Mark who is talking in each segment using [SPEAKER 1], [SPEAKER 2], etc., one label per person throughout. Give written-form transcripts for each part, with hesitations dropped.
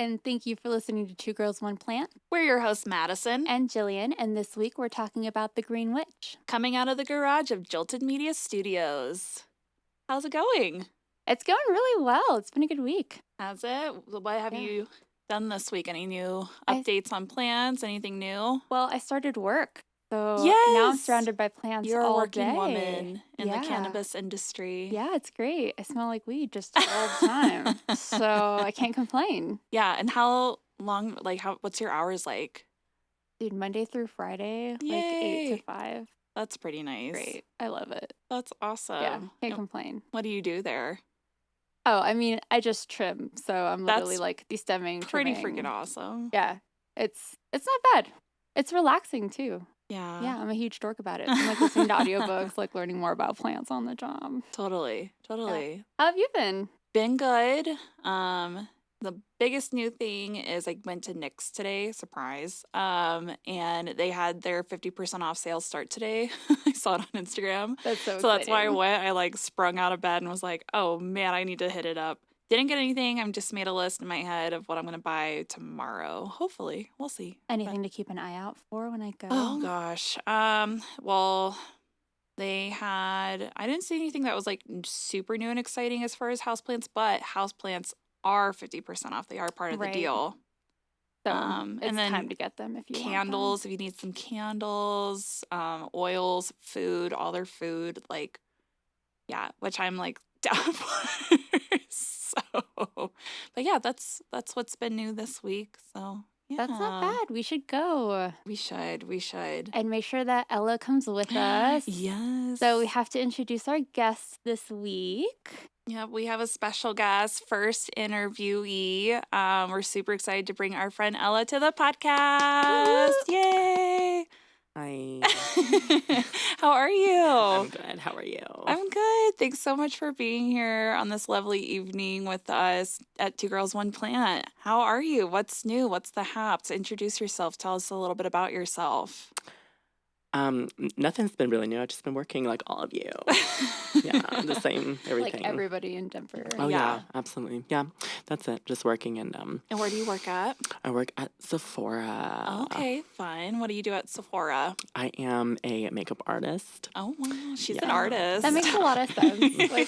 [SPEAKER 1] and thank you for listening to Two Girls, One Plant.
[SPEAKER 2] We're your hosts, Madison.
[SPEAKER 1] And Jillian, and this week we're talking about the Green Witch.
[SPEAKER 2] Coming out of the garage of Jilted Media Studios. How's it going?
[SPEAKER 1] It's going really well. It's been a good week.
[SPEAKER 2] Has it? What have you done this week? Any new updates on plants? Anything new?
[SPEAKER 1] Well, I started work. So
[SPEAKER 2] yes!
[SPEAKER 1] now I'm surrounded by plants
[SPEAKER 2] You're
[SPEAKER 1] all
[SPEAKER 2] a working
[SPEAKER 1] day.
[SPEAKER 2] woman in the cannabis industry.
[SPEAKER 1] Yeah, it's great. I smell like weed just all the time. So I can't complain.
[SPEAKER 2] Yeah, and how long, what's your hours like?
[SPEAKER 1] Dude, Monday through Friday,
[SPEAKER 2] Yay!
[SPEAKER 1] like 8 to 5.
[SPEAKER 2] That's pretty nice.
[SPEAKER 1] Great. I love it.
[SPEAKER 2] That's awesome.
[SPEAKER 1] Yeah, can't complain.
[SPEAKER 2] What do you do there?
[SPEAKER 1] Oh, I mean, I just trim. So I'm literally like de-stemming,
[SPEAKER 2] pretty
[SPEAKER 1] trimming.
[SPEAKER 2] freaking awesome.
[SPEAKER 1] Yeah, it's not bad. It's relaxing too.
[SPEAKER 2] Yeah.
[SPEAKER 1] Yeah, I'm a huge dork about it. I'm like listening to audiobooks, like learning more about plants on the job.
[SPEAKER 2] Totally.
[SPEAKER 1] Yeah. How have you been?
[SPEAKER 2] Been good. The biggest new thing is I went to Nick's today, surprise. And they had their 50% off sale start today. I saw it on Instagram.
[SPEAKER 1] That's so
[SPEAKER 2] exciting. That's why I went. I sprung out of bed and was like, oh man, I need to hit it up. Didn't get anything. I've just made a list in my head of what I'm going to buy tomorrow. Hopefully. We'll see.
[SPEAKER 1] Anything to keep an eye out for when I go?
[SPEAKER 2] Oh, gosh. Well, I didn't see anything that was super new and exciting as far as houseplants, but houseplants are 50% off. They are part of the deal.
[SPEAKER 1] So it's
[SPEAKER 2] and then
[SPEAKER 1] time to get them if you
[SPEAKER 2] candles,
[SPEAKER 1] want them.
[SPEAKER 2] if you need some candles, oils, food, all their food, which I'm down for. But yeah, that's what's been new this week. So yeah.
[SPEAKER 1] That's not bad. We should go.
[SPEAKER 2] We should.
[SPEAKER 1] And make sure that Ella comes with us.
[SPEAKER 2] Yes.
[SPEAKER 1] So we have to introduce our guests this week.
[SPEAKER 2] Yeah, we have a special guest, first interviewee. We're super excited to bring our friend Ella to the podcast. Woo! Yay!
[SPEAKER 3] Hi.
[SPEAKER 2] How are you?
[SPEAKER 3] I'm good. How are you?
[SPEAKER 2] I'm good. Thanks so much for being here on this lovely evening with us at Two Girls, One Plant. How are you? What's new? What's the haps? Introduce yourself. Tell us a little bit about yourself.
[SPEAKER 3] Nothing's been really new. I've just been working like all of you. Yeah, the same, everything.
[SPEAKER 1] Like everybody in Denver.
[SPEAKER 3] Oh, yeah, absolutely. Yeah, that's it. Just working. And
[SPEAKER 2] where do you work at?
[SPEAKER 3] I work at Sephora.
[SPEAKER 2] Okay, fun. What do you do at Sephora?
[SPEAKER 3] I am a makeup artist.
[SPEAKER 2] Oh, wow. She's an artist.
[SPEAKER 1] That makes a lot of sense.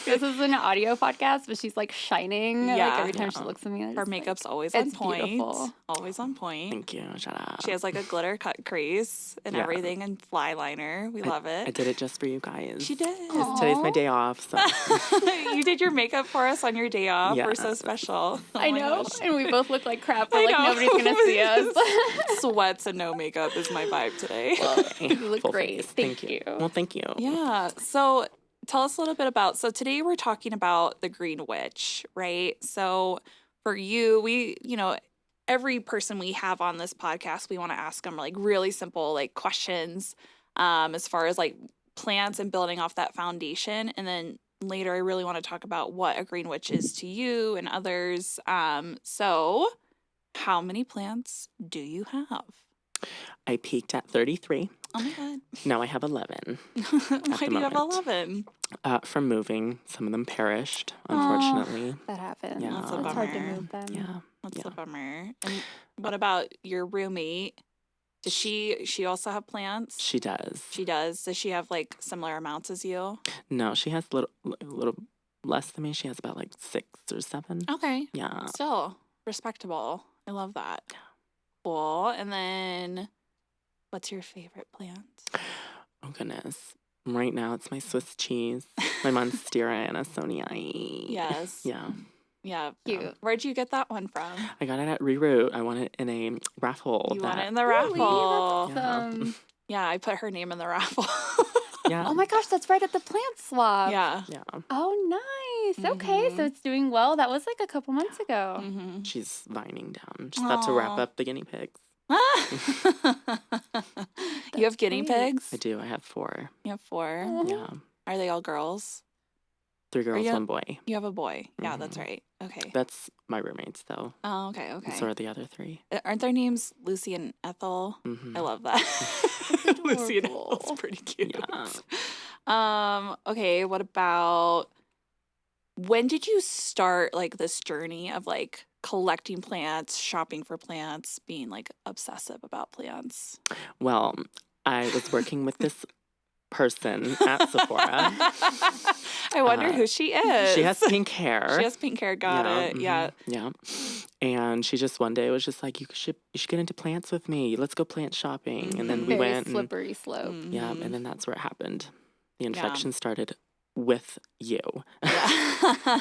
[SPEAKER 1] This is an audio podcast, but she's shining.
[SPEAKER 2] Yeah.
[SPEAKER 1] Every time she looks at me.
[SPEAKER 2] Her makeup's always on point.
[SPEAKER 1] Beautiful.
[SPEAKER 2] Always on point.
[SPEAKER 3] Thank you. Shut up.
[SPEAKER 2] She has a glitter cut crease and everything and fly liner. We love it.
[SPEAKER 3] I did it just for you guys.
[SPEAKER 2] She did.
[SPEAKER 3] Today's my day off. So.
[SPEAKER 2] You did your makeup for us on your day off.
[SPEAKER 3] Yeah.
[SPEAKER 2] We're so special.
[SPEAKER 1] I know. Gosh. And we both look like crap, but nobody's going to see us.
[SPEAKER 2] Sweats and no makeup is my vibe today.
[SPEAKER 1] Well, you look great. Thank you.
[SPEAKER 3] Well, thank you.
[SPEAKER 2] Yeah. So tell us a little bit about, today we're talking about the Green Witch, right? So for you, every person we have on this podcast, we want to ask them really simple questions as far as plants and building off that foundation. And then later I really want to talk about what a Green Witch is to you and others. So how many plants do you have?
[SPEAKER 3] I peaked at 33.
[SPEAKER 2] Oh my God.
[SPEAKER 3] Now I have 11.
[SPEAKER 2] Why do you have 11?
[SPEAKER 3] From moving. Some of them perished, unfortunately.
[SPEAKER 1] That happens.
[SPEAKER 3] Yeah.
[SPEAKER 2] That's a bummer.
[SPEAKER 1] It's hard to move them.
[SPEAKER 3] Yeah.
[SPEAKER 2] That's a bummer. And what about your roommate? Does she also have plants?
[SPEAKER 3] She does.
[SPEAKER 2] She does. Does she have similar amounts as you?
[SPEAKER 3] No, she has a little less than me. She has about 6 or 7.
[SPEAKER 2] Okay.
[SPEAKER 3] Yeah.
[SPEAKER 2] Still respectable. I love that. Cool. And then what's your favorite plant?
[SPEAKER 3] Oh, goodness. Right now, it's my Swiss cheese, my Monstera Anassonii.
[SPEAKER 2] Yes.
[SPEAKER 3] Yeah.
[SPEAKER 2] Yeah.
[SPEAKER 1] Cute.
[SPEAKER 2] Where'd you get that one from?
[SPEAKER 3] I got it at Reroute. I won it in a raffle.
[SPEAKER 2] You won it in the raffle.
[SPEAKER 1] That's awesome.
[SPEAKER 2] Yeah, I put her name in the raffle.
[SPEAKER 3] Yeah.
[SPEAKER 1] Oh my gosh, that's right at the plant swap.
[SPEAKER 2] Yeah.
[SPEAKER 3] Yeah.
[SPEAKER 1] Oh, nice. Okay, so it's doing well. That was a couple months ago.
[SPEAKER 2] Mm-hmm.
[SPEAKER 3] She's vining down. She's about to wrap up the guinea pigs.
[SPEAKER 2] You have guinea pigs?
[SPEAKER 3] I do. I have 4.
[SPEAKER 2] You have 4?
[SPEAKER 1] Oh.
[SPEAKER 3] Yeah.
[SPEAKER 2] Are they all girls?
[SPEAKER 3] 3 girls, 1 boy.
[SPEAKER 2] You have a boy. Yeah, that's right. Okay.
[SPEAKER 3] That's my roommates, though.
[SPEAKER 2] Oh, okay.
[SPEAKER 3] So are the other 3.
[SPEAKER 2] Aren't their names Lucy and Ethel?
[SPEAKER 3] Mm-hmm.
[SPEAKER 2] I love that. Lucy and Ethel's pretty cute.
[SPEAKER 3] Yeah.
[SPEAKER 2] Okay, what about, when did you start this journey of collecting plants, shopping for plants, being like obsessive about plants?
[SPEAKER 3] Well, I was working with this person at Sephora.
[SPEAKER 2] I wonder who she is.
[SPEAKER 3] She has pink hair.
[SPEAKER 2] She has pink hair. Got it. Yeah.
[SPEAKER 3] Yeah. And she just one day was just like, you should get into plants with me. Let's go plant shopping. And then we
[SPEAKER 1] Very
[SPEAKER 3] went.
[SPEAKER 1] slippery slope.
[SPEAKER 3] Yeah. And then that's where it happened. The infection started with you.
[SPEAKER 2] Yeah.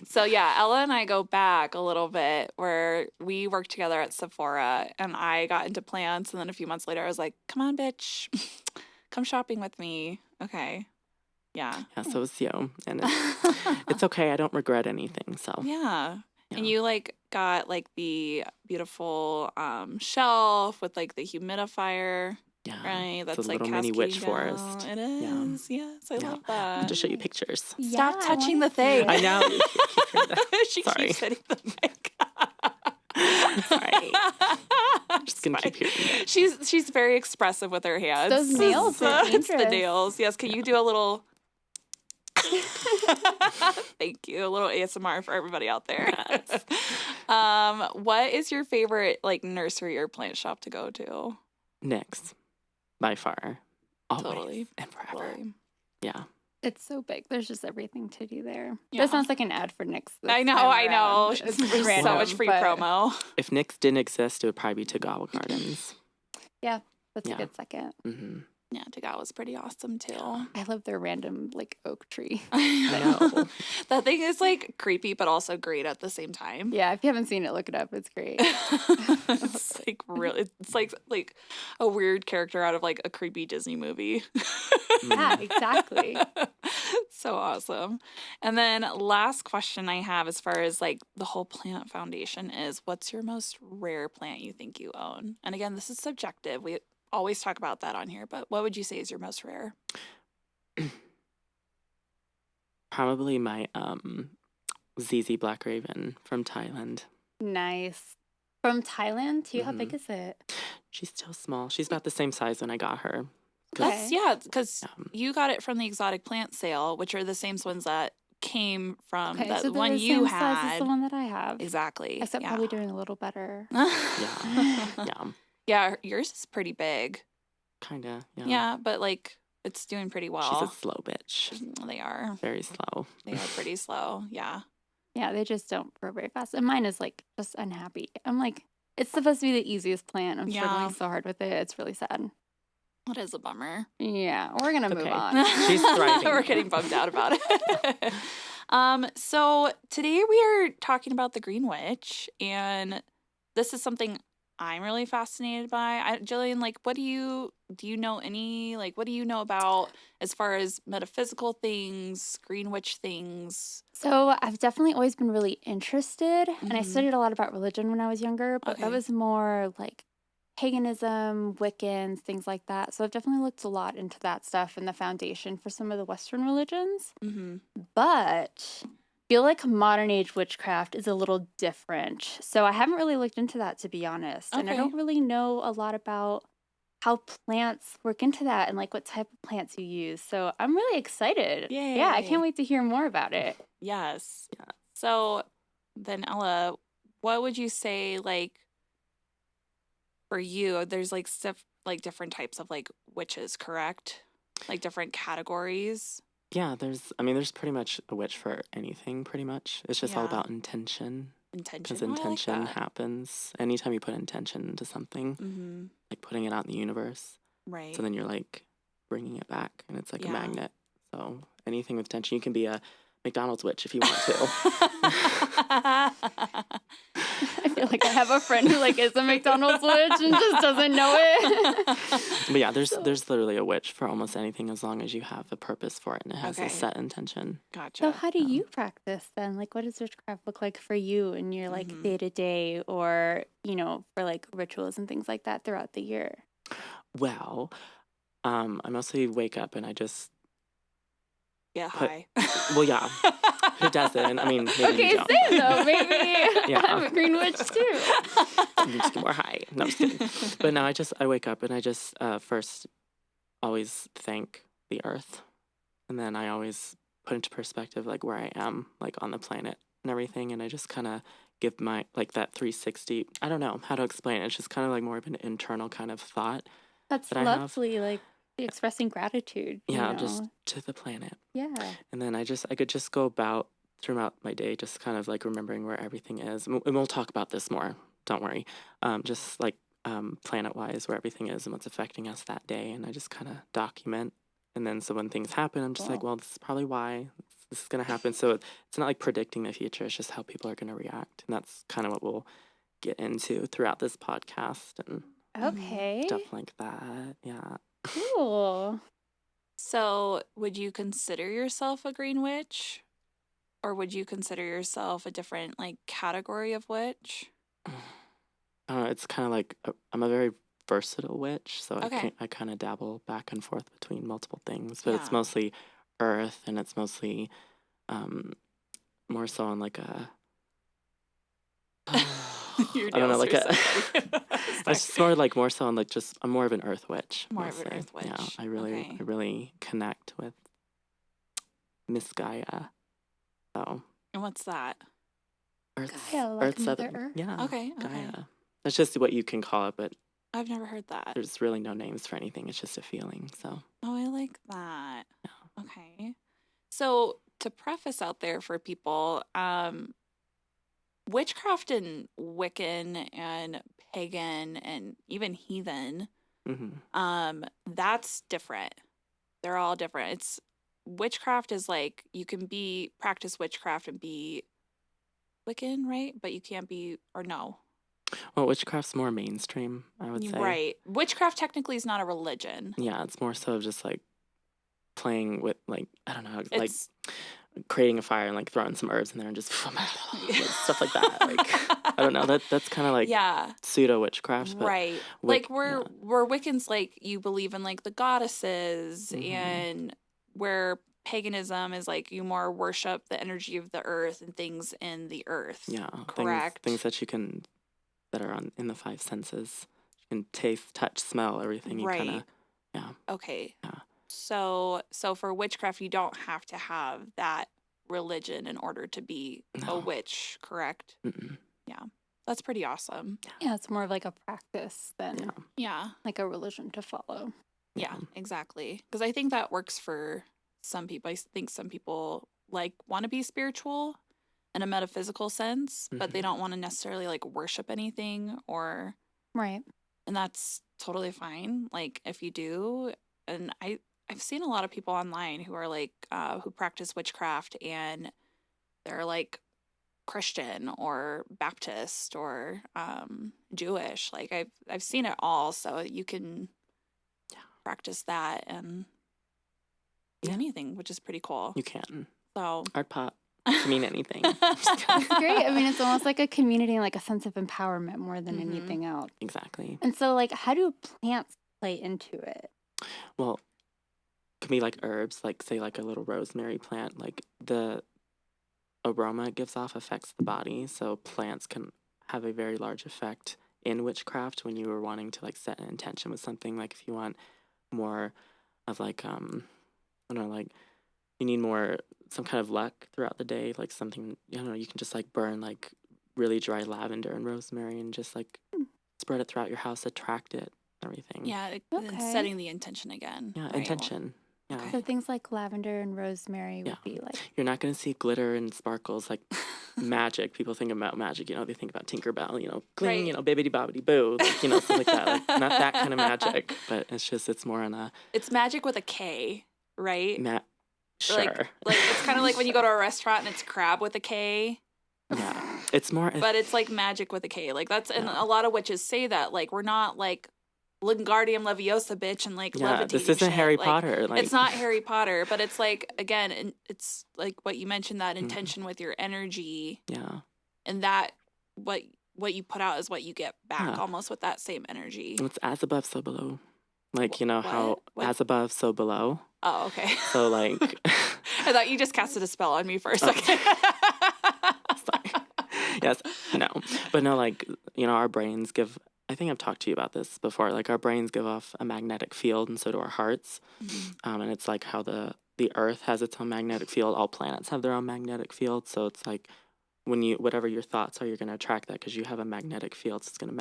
[SPEAKER 2] So yeah, Ella and I go back a little bit where we worked together at Sephora and I got into plants. And then a few months later, I was like, come on, bitch, come shopping with me. Okay. Yeah.
[SPEAKER 3] Yeah, so it's you. And it's okay. I don't regret anything. So
[SPEAKER 2] Yeah.
[SPEAKER 3] Yeah.
[SPEAKER 2] And you like got like the beautiful shelf with like the humidifier,
[SPEAKER 3] yeah.
[SPEAKER 2] right? That's
[SPEAKER 3] It's a
[SPEAKER 2] like
[SPEAKER 3] little mini witch
[SPEAKER 2] cascading
[SPEAKER 3] forest.
[SPEAKER 2] down. It is. Yes, I
[SPEAKER 3] Yeah.
[SPEAKER 2] love
[SPEAKER 3] I
[SPEAKER 2] that.
[SPEAKER 3] have to show you pictures.
[SPEAKER 2] Stop
[SPEAKER 1] Yeah, I
[SPEAKER 2] touching
[SPEAKER 1] wanna
[SPEAKER 2] the thing.
[SPEAKER 1] see it.
[SPEAKER 3] I know. You keep hearing that.
[SPEAKER 2] She
[SPEAKER 3] Sorry.
[SPEAKER 2] keeps hitting the mic.
[SPEAKER 3] Sorry. I'm just gonna keep hearing that.
[SPEAKER 2] She's very expressive with her hands.
[SPEAKER 1] Those nails are
[SPEAKER 2] It's the
[SPEAKER 1] dangerous.
[SPEAKER 2] nails. Yes. Can you do a little? Thank you. A little ASMR for everybody out there.
[SPEAKER 3] Yes.
[SPEAKER 2] What is your favorite like nursery or plant shop to go to?
[SPEAKER 3] Next, by far, always
[SPEAKER 2] Totally.
[SPEAKER 3] and forever.
[SPEAKER 2] Totally.
[SPEAKER 3] Yeah.
[SPEAKER 1] It's so big. There's just everything to do there.
[SPEAKER 2] Yeah.
[SPEAKER 1] That sounds like an ad for Nyx. this
[SPEAKER 2] I know.
[SPEAKER 1] time
[SPEAKER 2] I know.
[SPEAKER 1] around. It's
[SPEAKER 2] There's so
[SPEAKER 1] random,
[SPEAKER 2] much free
[SPEAKER 1] but
[SPEAKER 2] promo.
[SPEAKER 3] If Nyx didn't exist, it would probably be Tagawa Gardens.
[SPEAKER 1] That's
[SPEAKER 3] Yeah.
[SPEAKER 1] a good second.
[SPEAKER 3] Mm-hmm.
[SPEAKER 2] Yeah, Tagawa's pretty awesome too.
[SPEAKER 1] I love their random like oak tree.
[SPEAKER 2] I
[SPEAKER 3] know.
[SPEAKER 2] That thing is like creepy, but also great at the same time.
[SPEAKER 1] Yeah, if you haven't seen it, look it up. It's great.
[SPEAKER 2] It's like really, it's like a weird character out of like a creepy Disney movie.
[SPEAKER 1] Yeah, exactly.
[SPEAKER 2] So awesome. And then last question I have as far as like the whole plant foundation is, what's your most rare plant you think you own? And again, this is subjective. We always talk about that on here, but what would you say is your most rare?
[SPEAKER 3] Probably my ZZ Black Raven from Thailand.
[SPEAKER 1] Nice. From Thailand too? How big
[SPEAKER 3] Mhm.
[SPEAKER 1] is it?
[SPEAKER 3] She's still small. She's about the same size when I got her.
[SPEAKER 2] That's, yeah, because
[SPEAKER 3] Yeah.
[SPEAKER 2] you got it from the exotic plant sale, which are the same ones that came from
[SPEAKER 1] Okay,
[SPEAKER 2] the
[SPEAKER 1] so they're
[SPEAKER 2] one
[SPEAKER 1] the
[SPEAKER 2] you
[SPEAKER 1] same size as
[SPEAKER 2] had.
[SPEAKER 1] the one that I have.
[SPEAKER 2] Exactly.
[SPEAKER 1] Except
[SPEAKER 2] yeah.
[SPEAKER 1] probably doing a little better.
[SPEAKER 3] Yeah. Yeah.
[SPEAKER 2] Yeah, yours is pretty big.
[SPEAKER 3] Kinda. Yeah.
[SPEAKER 2] Yeah, but like it's doing pretty well.
[SPEAKER 3] She's a slow bitch.
[SPEAKER 2] They are.
[SPEAKER 3] Very slow.
[SPEAKER 2] They are pretty slow. Yeah.
[SPEAKER 1] Yeah, they just don't grow very fast. And mine is like just unhappy. I'm like, it's supposed to be the easiest plant. I'm
[SPEAKER 2] Yeah.
[SPEAKER 1] struggling so hard with it. It's really sad.
[SPEAKER 2] That is a bummer.
[SPEAKER 1] Yeah, we're gonna move
[SPEAKER 3] Okay.
[SPEAKER 1] on.
[SPEAKER 3] She's thriving.
[SPEAKER 2] We're getting bummed out about it. So today we are talking about the Green Witch, and this is something I'm really fascinated by. Jillian, like, what do you know any, like, what do you know about as far as metaphysical things, Green Witch things?
[SPEAKER 1] So I've definitely always been really interested, and I
[SPEAKER 2] Mhm.
[SPEAKER 1] studied a lot about religion when I was younger, but
[SPEAKER 2] Okay.
[SPEAKER 1] that was more like paganism, Wiccans, things like that. So I've definitely looked a lot into that stuff and the foundation for some of the Western religions.
[SPEAKER 2] Mm-hmm.
[SPEAKER 1] But I feel like modern age witchcraft is a little different. So I haven't really looked into that, to be honest. And I
[SPEAKER 2] Okay.
[SPEAKER 1] don't really know a lot about how plants work into that and like what type of plants you use. So I'm really excited. Yeah, I
[SPEAKER 2] Yay.
[SPEAKER 1] can't wait to hear more about it.
[SPEAKER 2] Yes. Yeah. So then, Ella, what would you say, like, for you, there's like stuff, like different types of like witches, correct? Like different categories.
[SPEAKER 3] Yeah, there's pretty much a witch for anything, pretty much. It's just all
[SPEAKER 2] Yeah.
[SPEAKER 3] about intention.
[SPEAKER 2] Intention.
[SPEAKER 3] Because
[SPEAKER 2] Oh, I like
[SPEAKER 3] intention
[SPEAKER 2] that.
[SPEAKER 3] happens anytime you put intention into something,
[SPEAKER 2] Mm-hmm.
[SPEAKER 3] like putting it out in the universe.
[SPEAKER 2] Right.
[SPEAKER 3] So then you're like bringing it back, and it's like
[SPEAKER 2] Yeah.
[SPEAKER 3] a magnet. So anything with tension, you can be a McDonald's witch if you want to.
[SPEAKER 1] I feel like I have a friend who like is a McDonald's witch and just doesn't know it.
[SPEAKER 3] But yeah, there's literally a witch for almost anything as long as you have a purpose for it and it has
[SPEAKER 2] Okay.
[SPEAKER 3] a set intention.
[SPEAKER 2] Gotcha.
[SPEAKER 1] So how do you practice then? Like what does witchcraft look like for you in your like
[SPEAKER 2] Mhm.
[SPEAKER 1] day to day or, you know, for like rituals and things like that throughout the year?
[SPEAKER 3] Well, I mostly wake up and I just
[SPEAKER 2] Yeah.
[SPEAKER 3] put-
[SPEAKER 2] Hi.
[SPEAKER 3] well, yeah. Who doesn't? I mean, maybe
[SPEAKER 1] Okay,
[SPEAKER 3] you don't.
[SPEAKER 1] same though. Maybe
[SPEAKER 3] Yeah.
[SPEAKER 1] I'm a green witch too.
[SPEAKER 3] You just get more high. No, I'm just kidding. But no, I wake up and I just first always thank the earth. And then I always put into perspective like where I am, like on the planet and everything. And I just kind of give my like that 360. I don't know how to explain it. It's just kind of like more of an internal kind of thought
[SPEAKER 1] That's
[SPEAKER 3] that I have.
[SPEAKER 1] lovely, like, expressing gratitude, you
[SPEAKER 3] Yeah, just
[SPEAKER 1] know?
[SPEAKER 3] to the planet.
[SPEAKER 1] Yeah.
[SPEAKER 3] And then I could just go about throughout my day, just kind of like remembering where everything is. And we'll talk about this more. Don't worry. Just like planet wise, where everything is and what's affecting us that day. And I just kind of document. And then so when things happen, I'm just like,
[SPEAKER 1] Cool.
[SPEAKER 3] well, this is probably why this is going to happen. So it's not like predicting the future. It's just how people are going to react. And that's kind of what we'll get into throughout this podcast and
[SPEAKER 1] Okay.
[SPEAKER 3] stuff like that. Yeah.
[SPEAKER 1] Cool.
[SPEAKER 2] So, would you consider yourself a green witch? Or would you consider yourself a different like category of witch?
[SPEAKER 3] It's kind of like I'm a very versatile witch, so
[SPEAKER 2] Okay.
[SPEAKER 3] I kind of dabble back and forth between multiple things, but it's
[SPEAKER 2] Yeah.
[SPEAKER 3] mostly earth, and it's mostly um, more so on like a
[SPEAKER 2] Your
[SPEAKER 3] I don't know,
[SPEAKER 2] nails
[SPEAKER 3] like
[SPEAKER 2] are
[SPEAKER 3] a
[SPEAKER 2] so funny.
[SPEAKER 3] it's just more like more so on like just I'm more of an earth witch
[SPEAKER 2] More of an
[SPEAKER 3] mostly.
[SPEAKER 2] earth
[SPEAKER 3] Yeah,
[SPEAKER 2] witch.
[SPEAKER 3] I
[SPEAKER 2] Okay.
[SPEAKER 3] really connect with Miss Gaia. So
[SPEAKER 2] And what's that?
[SPEAKER 1] Gaia, like
[SPEAKER 3] Earth's
[SPEAKER 1] Mother
[SPEAKER 3] other
[SPEAKER 1] Earth?
[SPEAKER 3] yeah,
[SPEAKER 2] Okay.
[SPEAKER 3] Gaia. That's just what you can call it, but
[SPEAKER 2] I've never heard that.
[SPEAKER 3] there's really no names for anything. It's just a feeling. So
[SPEAKER 2] Oh, I like that.
[SPEAKER 3] yeah.
[SPEAKER 2] Okay. So to preface out there for people, witchcraft and Wiccan and pagan and even heathen, that's different. They're all different. It's witchcraft is like you can be practice witchcraft and be Wiccan, right? But you can't be or no.
[SPEAKER 3] Well, witchcraft's more mainstream, I would say.
[SPEAKER 2] Right. Witchcraft technically is not a religion.
[SPEAKER 3] Yeah, it's more so just like playing with like I don't know, like
[SPEAKER 2] It's
[SPEAKER 3] creating a fire and like throwing some herbs in there and just like, stuff like that. Like I don't know, that's kind of like
[SPEAKER 2] yeah.
[SPEAKER 3] pseudo witchcraft, but
[SPEAKER 2] Right. Like we're Wiccans like you believe in like the goddesses and where paganism is like you more worship the energy of the earth and things in the earth.
[SPEAKER 3] Yeah,
[SPEAKER 2] correct.
[SPEAKER 3] things that you can that are on in the five senses. You can taste, touch, smell, everything. You kind of yeah.
[SPEAKER 2] Okay.
[SPEAKER 3] Yeah.
[SPEAKER 2] So for witchcraft you don't have to have that religion in order to be a witch, correct?
[SPEAKER 3] Mm-mm.
[SPEAKER 2] Yeah. That's pretty awesome.
[SPEAKER 1] Yeah, it's more of like a practice than
[SPEAKER 2] Yeah.
[SPEAKER 1] like a religion to follow.
[SPEAKER 2] Yeah, exactly. Because I think that works for some people. I think some people like want to be spiritual in a metaphysical sense, but they don't want to necessarily like worship anything or
[SPEAKER 1] Right.
[SPEAKER 2] and that's totally fine. Like if you do, and I've seen a lot of people online who are like who practice witchcraft and they're like Christian or Baptist or Jewish. Like I've seen it all, so you can practice that and do anything, which is pretty cool.
[SPEAKER 3] You can.
[SPEAKER 2] So
[SPEAKER 3] Art pop can mean anything.
[SPEAKER 1] It's great. I mean, it's almost like a community and like a sense of empowerment more than anything else.
[SPEAKER 3] Exactly.
[SPEAKER 1] And so, like, how do plants play into it?
[SPEAKER 3] Well, it can be like herbs, like say like a little rosemary plant. Like the aroma it gives off affects the body, so plants can have a very large effect in witchcraft when you are wanting to like set an intention with something. Like if you want more of like I don't know, like you need more some kind of luck throughout the day, like something I don't know, you can just like burn like really dry lavender and rosemary and just like spread it throughout your house, attract it, everything.
[SPEAKER 2] Yeah, setting the intention again.
[SPEAKER 3] Yeah,
[SPEAKER 2] right?
[SPEAKER 3] intention. Yeah.
[SPEAKER 1] So things like lavender and rosemary would be like.
[SPEAKER 3] You're not going to see glitter and sparkles like magic. People think about magic, you know, they think about Tinkerbell, you know, cling, you know, bibbidi bobbidi boo, like, you know, stuff like that. Like, not that kind of magic, but it's more on a.
[SPEAKER 2] It's magic with a K, right?
[SPEAKER 3] Sure.
[SPEAKER 2] Like it's kind of like when you go to a restaurant and it's crab with a K.
[SPEAKER 3] Yeah, it's more.
[SPEAKER 2] But it's like magic with a K. Like that's and a lot of witches say that. Like we're not like Wingardium Leviosa, bitch, and like levitating
[SPEAKER 3] this isn't
[SPEAKER 2] shit.
[SPEAKER 3] Harry
[SPEAKER 2] like,
[SPEAKER 3] Potter. Like
[SPEAKER 2] it's not Harry Potter, but it's like again, it's like what you mentioned that intention with your energy.
[SPEAKER 3] Yeah.
[SPEAKER 2] And that what you put out is what you get back, almost with that same energy.
[SPEAKER 3] It's as above, so below. Like you know how
[SPEAKER 2] What?
[SPEAKER 3] as above, so below.
[SPEAKER 2] Oh, okay.
[SPEAKER 3] So like.
[SPEAKER 2] I thought you just casted a spell on me for a second.
[SPEAKER 3] Sorry. Yes. No. But no, like, you know, our brains give, I think I've talked to you about this before, like our brains give off a magnetic field and so do our hearts. And it's like how the earth has its own magnetic field. All planets have their own magnetic field. So it's like when you whatever your thoughts are, you're going to attract that because you have a magnetic field. So it's going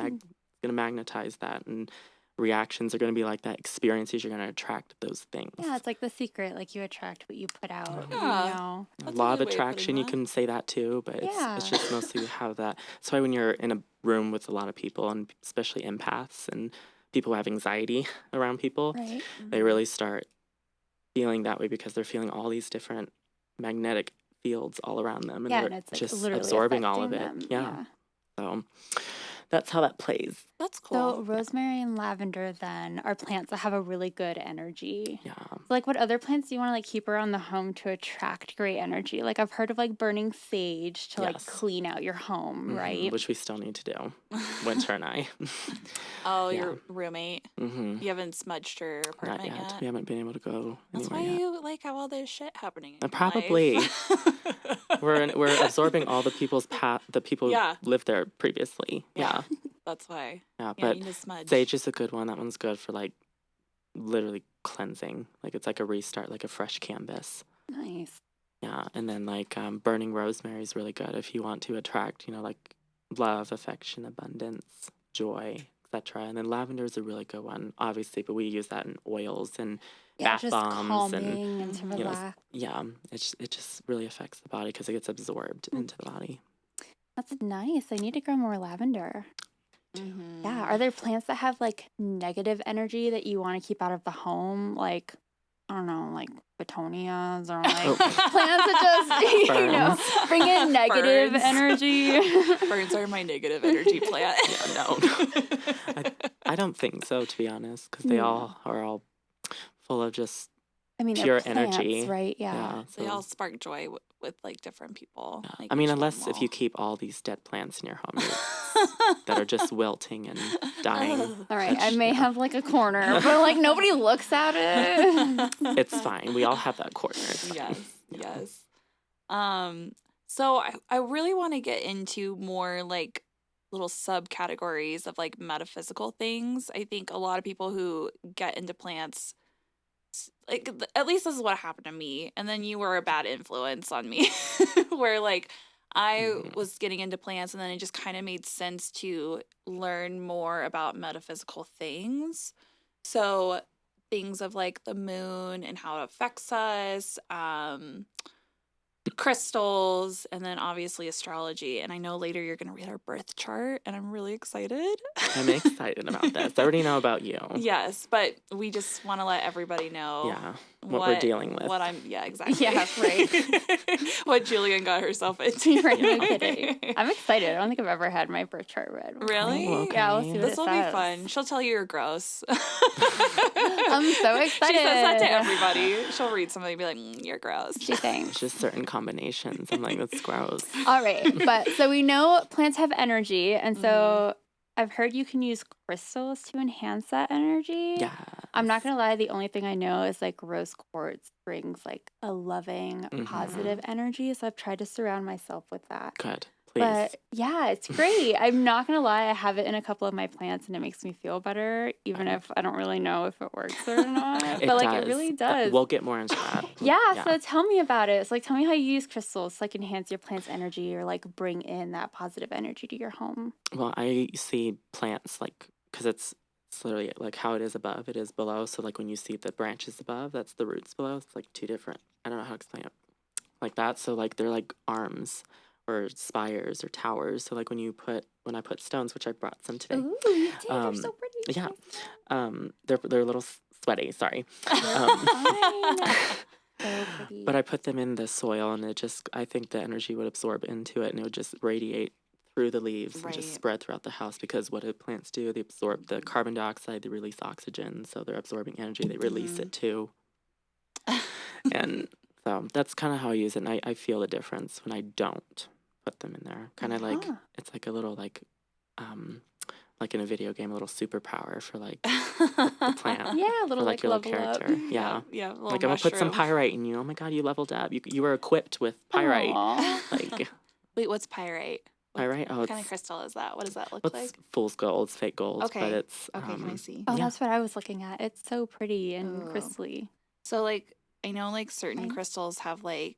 [SPEAKER 3] to magnetize that, and reactions are going to be like that. Experiences, you're going to attract those things.
[SPEAKER 1] Yeah, it's like The Secret. Like you attract what you put out.
[SPEAKER 2] Yeah. That's a
[SPEAKER 3] Law of
[SPEAKER 2] good way of putting
[SPEAKER 3] attraction, you
[SPEAKER 2] that.
[SPEAKER 3] can say that too, but it's just
[SPEAKER 1] Yeah.
[SPEAKER 3] mostly how that. That's why when you're in a room with a lot of people, and especially empaths and people who have anxiety around people,
[SPEAKER 1] Right.
[SPEAKER 3] they really start feeling that way because they're feeling all these different magnetic fields all around them, and
[SPEAKER 1] Yeah,
[SPEAKER 3] they're
[SPEAKER 1] and it's like
[SPEAKER 3] just
[SPEAKER 1] literally
[SPEAKER 3] absorbing all of
[SPEAKER 1] affecting
[SPEAKER 3] it.
[SPEAKER 1] them.
[SPEAKER 3] Yeah. So that's how that plays.
[SPEAKER 2] That's
[SPEAKER 1] So
[SPEAKER 2] cool.
[SPEAKER 1] rosemary and lavender then are plants that have a really good energy.
[SPEAKER 3] Yeah.
[SPEAKER 1] So like what other plants do you want to like keep around the home to attract great energy? Like I've heard of like burning sage to like
[SPEAKER 3] Yes.
[SPEAKER 1] clean out your home, right?
[SPEAKER 3] Which we still need to do, Winter and I.
[SPEAKER 2] Oh,
[SPEAKER 3] Yeah.
[SPEAKER 2] your roommate.
[SPEAKER 3] Mm-hmm.
[SPEAKER 2] You haven't smudged your
[SPEAKER 3] Not
[SPEAKER 2] apartment
[SPEAKER 3] yet.
[SPEAKER 2] yet?
[SPEAKER 3] We haven't been able to go
[SPEAKER 2] That's why
[SPEAKER 3] anywhere yet.
[SPEAKER 2] you like have all this shit happening in your
[SPEAKER 3] Probably.
[SPEAKER 2] life.
[SPEAKER 3] We're absorbing all the people's the people
[SPEAKER 2] Yeah.
[SPEAKER 3] who lived there previously.
[SPEAKER 2] Yeah. That's why.
[SPEAKER 3] Yeah,
[SPEAKER 2] Yeah,
[SPEAKER 3] but
[SPEAKER 2] you need to smudge.
[SPEAKER 3] sage is a good one. That one's good for like literally cleansing. Like it's like a restart, like a fresh canvas.
[SPEAKER 1] Nice.
[SPEAKER 3] Yeah, and then like burning rosemary is really good if you want to attract, like love, affection, abundance, joy, etc. And then lavender is a really good one, obviously, but we use that in oils and
[SPEAKER 1] Yeah,
[SPEAKER 3] bath
[SPEAKER 1] just
[SPEAKER 3] bombs and
[SPEAKER 1] calming and to
[SPEAKER 2] Mhm.
[SPEAKER 1] relax.
[SPEAKER 3] yeah, it just really affects the body because it gets absorbed into the body.
[SPEAKER 1] That's nice. I need to grow more lavender.
[SPEAKER 2] Mhm.
[SPEAKER 1] Yeah. Are there plants that have like negative energy that you want to keep out of the home? Like, I don't know, like betonias or like plants that just, bring in negative
[SPEAKER 2] Ferns.
[SPEAKER 1] energy.
[SPEAKER 2] Ferns are my negative energy plant.
[SPEAKER 3] Yeah, no. I don't think so, to be honest, because they all are all full of just
[SPEAKER 1] I mean,
[SPEAKER 3] pure
[SPEAKER 1] they're plants,
[SPEAKER 3] energy.
[SPEAKER 1] right? Yeah.
[SPEAKER 3] Yeah,
[SPEAKER 2] They
[SPEAKER 3] so
[SPEAKER 2] all spark joy with like different people.
[SPEAKER 3] yeah.
[SPEAKER 2] Like
[SPEAKER 3] I mean,
[SPEAKER 2] each
[SPEAKER 3] unless if
[SPEAKER 2] animal.
[SPEAKER 3] you keep all these dead plants in your home that are just wilting and dying.
[SPEAKER 1] All right. I
[SPEAKER 3] which,
[SPEAKER 1] may have like a corner, but like nobody looks at it.
[SPEAKER 3] It's fine. We all have that corner. It's fine.
[SPEAKER 2] Yes,
[SPEAKER 3] Yeah.
[SPEAKER 2] yes. So I really want to get into more like little subcategories of like metaphysical things. I think a lot of people who get into plants, like at least this is what happened to me, and then you were a bad influence on me, where like I was getting into plants, and then it just kind of made sense to learn more about metaphysical things. So things of like the moon and how it affects us, crystals, and then obviously astrology. And I know later you're going to read our birth chart, and I'm really excited.
[SPEAKER 3] I'm excited about this. I already know about you.
[SPEAKER 2] Yes, but we just want to let everybody know
[SPEAKER 3] Yeah. What we're dealing with.
[SPEAKER 2] What I'm, yeah, exactly.
[SPEAKER 1] Yeah, right.
[SPEAKER 2] What Julian got herself into.
[SPEAKER 1] Right, no kidding. I'm excited. I don't think I've ever had my birth chart read.
[SPEAKER 2] Really?
[SPEAKER 3] Oh, okay.
[SPEAKER 1] Yeah, we'll see what
[SPEAKER 2] This
[SPEAKER 1] it
[SPEAKER 2] will
[SPEAKER 1] says.
[SPEAKER 2] be fun. She'll tell you you're gross.
[SPEAKER 1] I'm so excited.
[SPEAKER 2] She says that to everybody. She'll read something and be like, you're gross.
[SPEAKER 1] She thinks.
[SPEAKER 3] It's just certain combinations. I'm like, that's gross.
[SPEAKER 1] All right, but so we know plants have energy, and so I've heard you can use crystals to enhance that energy.
[SPEAKER 3] Yeah.
[SPEAKER 1] I'm not gonna lie, the only thing I know is like rose quartz brings like a loving, positive energy. So I've tried to surround myself with that.
[SPEAKER 3] Good. Please.
[SPEAKER 1] But yeah, it's great. I'm not gonna lie, I have it in a couple of my plants and it makes me feel better, even if I don't really know if it works or not. But like it really does.
[SPEAKER 3] We'll get more into that.
[SPEAKER 1] Yeah, so tell me about it. So like tell me how you use crystals to like enhance your plant's energy or like bring in that positive energy to your home.
[SPEAKER 3] Well, I see plants like, because it's literally like how it is above, it is below. So like when you see the branches above, that's the roots below. It's like two different, I don't know how to explain it, like that. So like they're like arms or spires or towers. So like when I put stones, which I brought some today.
[SPEAKER 1] Ooh, you did. They're so pretty.
[SPEAKER 3] Yeah. They're a little sweaty, sorry.
[SPEAKER 1] So pretty.
[SPEAKER 3] But I put them in the soil, and I think the energy would absorb into it, and it would just radiate through the leaves and just
[SPEAKER 2] Right.
[SPEAKER 3] spread throughout the house, because what do plants do? They absorb the carbon dioxide, they release oxygen, so they're absorbing energy, they release it too. And so that's kind of how I use it, and I feel the difference when I don't put them in there. Kind of like, it's like a little like in a video game, a little superpower for like the plant.
[SPEAKER 1] Yeah, a
[SPEAKER 3] For
[SPEAKER 1] little
[SPEAKER 3] like
[SPEAKER 1] like
[SPEAKER 3] your little
[SPEAKER 1] level up.
[SPEAKER 3] character. Yeah.
[SPEAKER 2] Yeah. Little
[SPEAKER 3] Like I'm gonna put some
[SPEAKER 2] mushroom.
[SPEAKER 3] pyrite in you. Oh my god, you leveled up. You were equipped with pyrite.
[SPEAKER 1] Aw.
[SPEAKER 3] Like
[SPEAKER 2] Wait, what's pyrite?
[SPEAKER 3] pyrite? Oh,
[SPEAKER 2] What kind of
[SPEAKER 3] it's
[SPEAKER 2] crystal is that? What does that look
[SPEAKER 3] it's
[SPEAKER 2] like?
[SPEAKER 3] fool's gold, it's fake gold.
[SPEAKER 2] Okay.
[SPEAKER 3] But it's
[SPEAKER 2] Okay, can I see?
[SPEAKER 1] Oh,
[SPEAKER 3] Yeah.
[SPEAKER 1] that's what I was looking at. It's so pretty and
[SPEAKER 2] Oh.
[SPEAKER 1] crystally.
[SPEAKER 2] So like I know like certain
[SPEAKER 1] Okay.
[SPEAKER 2] crystals have like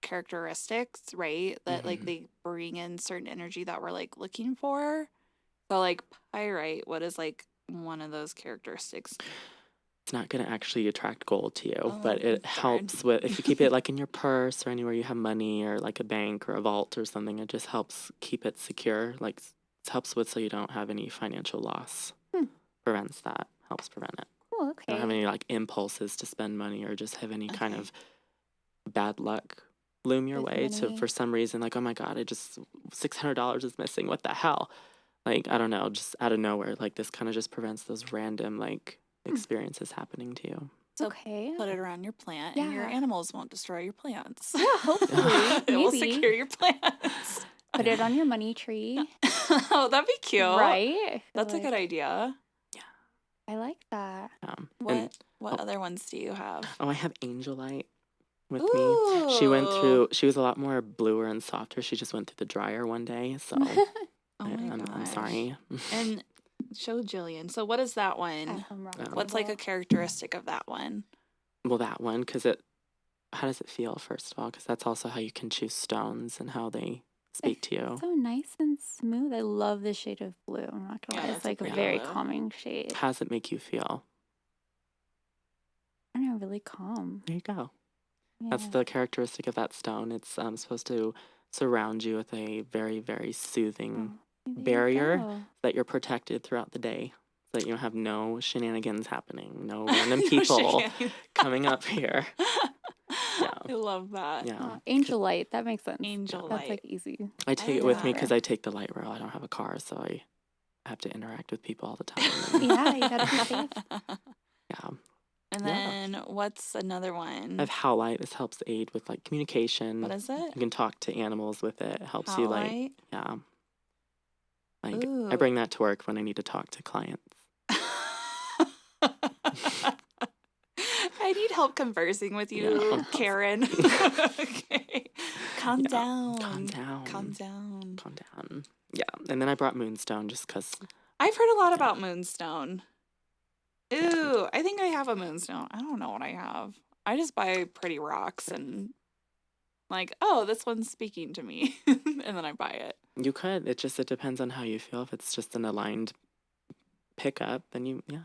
[SPEAKER 2] characteristics, right? That like
[SPEAKER 3] Mhm.
[SPEAKER 2] they bring in certain energy that we're like looking for. So like pyrite, what is like one of those characteristics?
[SPEAKER 3] It's not going to actually attract gold to you, but
[SPEAKER 2] Oh,
[SPEAKER 3] it
[SPEAKER 2] darn.
[SPEAKER 3] helps with, if you keep it like in your purse or anywhere you have money or like a bank or a vault or something, it just helps keep it secure. Like it helps with so you don't have any financial loss. Prevents that, helps prevent it.
[SPEAKER 1] Oh,
[SPEAKER 3] You don't have
[SPEAKER 1] okay.
[SPEAKER 3] any like impulses to spend money or just have any kind
[SPEAKER 2] Okay.
[SPEAKER 3] of bad luck loom your
[SPEAKER 1] With
[SPEAKER 3] way to,
[SPEAKER 1] money.
[SPEAKER 3] for some reason, like, oh my God, $600 is missing. What the hell? Like, I don't know, just out of nowhere, like this kind of just prevents those random like experiences happening to you.
[SPEAKER 2] So
[SPEAKER 1] Okay.
[SPEAKER 2] put it around your plant and your
[SPEAKER 1] Yeah.
[SPEAKER 2] animals won't destroy your plants.
[SPEAKER 1] Yeah, hopefully.
[SPEAKER 2] It will
[SPEAKER 1] Maybe.
[SPEAKER 2] secure your plants.
[SPEAKER 1] Put it on your money tree.
[SPEAKER 2] Oh, that'd be cute.
[SPEAKER 1] Right? I feel
[SPEAKER 2] That's a
[SPEAKER 1] like
[SPEAKER 2] good idea.
[SPEAKER 1] I like that.
[SPEAKER 2] What
[SPEAKER 3] oh.
[SPEAKER 2] other ones do you have?
[SPEAKER 3] Oh, I have Angelite with me. She went through, she was a lot more bluer and softer. She just went through the dryer one day. So
[SPEAKER 2] Oh my
[SPEAKER 3] I'm
[SPEAKER 2] gosh.
[SPEAKER 3] sorry.
[SPEAKER 2] And show Jillian. So what is that one?
[SPEAKER 1] At-home rock
[SPEAKER 2] What's like a
[SPEAKER 1] table.
[SPEAKER 2] characteristic of that one?
[SPEAKER 3] Well, that one, because how does it feel, first of all? Because that's also how you can choose stones and how they speak to you.
[SPEAKER 1] So nice and smooth. I love the shade of blue. I'm not gonna
[SPEAKER 2] Yeah,
[SPEAKER 1] lie.
[SPEAKER 2] that's
[SPEAKER 1] It's
[SPEAKER 2] a
[SPEAKER 1] like a
[SPEAKER 2] pretty
[SPEAKER 1] very
[SPEAKER 2] blue.
[SPEAKER 1] calming shade.
[SPEAKER 3] How does it make you feel?
[SPEAKER 1] I don't know, really calm.
[SPEAKER 3] There you go.
[SPEAKER 1] Yeah.
[SPEAKER 3] That's the characteristic of that stone. It's supposed to surround you with a very, very soothing
[SPEAKER 1] There you
[SPEAKER 3] barrier
[SPEAKER 1] go.
[SPEAKER 3] that you're protected throughout the day. So that you don't have no shenanigans happening, no random
[SPEAKER 2] No
[SPEAKER 3] people
[SPEAKER 2] shenanigans.
[SPEAKER 3] coming up here. Yeah.
[SPEAKER 2] I love that.
[SPEAKER 3] Yeah.
[SPEAKER 1] Angel light. That makes sense.
[SPEAKER 2] Angel
[SPEAKER 1] That's like
[SPEAKER 2] light.
[SPEAKER 1] easy.
[SPEAKER 3] I take it with me
[SPEAKER 1] Yeah.
[SPEAKER 3] because I take the light rail. I don't have a car, so I have to interact with people all the time. And,
[SPEAKER 1] Yeah, you gotta be safe.
[SPEAKER 3] yeah.
[SPEAKER 2] And
[SPEAKER 3] Yeah.
[SPEAKER 2] then what's another one?
[SPEAKER 3] I have howlite. This helps aid with like communication.
[SPEAKER 2] What is it?
[SPEAKER 3] You can talk to animals with it. It helps you like,
[SPEAKER 2] Howlite?
[SPEAKER 3] yeah. Like
[SPEAKER 2] Ooh.
[SPEAKER 3] I bring that to work when I need to talk to clients.
[SPEAKER 2] I need help conversing with you,
[SPEAKER 3] Yeah.
[SPEAKER 2] Karen. Okay. Calm
[SPEAKER 3] Yeah.
[SPEAKER 2] down.
[SPEAKER 3] Calm down.
[SPEAKER 2] Calm down.
[SPEAKER 3] Calm down. Yeah. And then I brought moonstone just because.
[SPEAKER 2] I've heard a lot about moonstone. Ooh, I think I have a moonstone. I don't know what I have. I just buy pretty rocks and like, oh, this one's speaking to me. And then I buy it.
[SPEAKER 3] You could. It depends on how you feel. If it's just an aligned pickup, then yeah.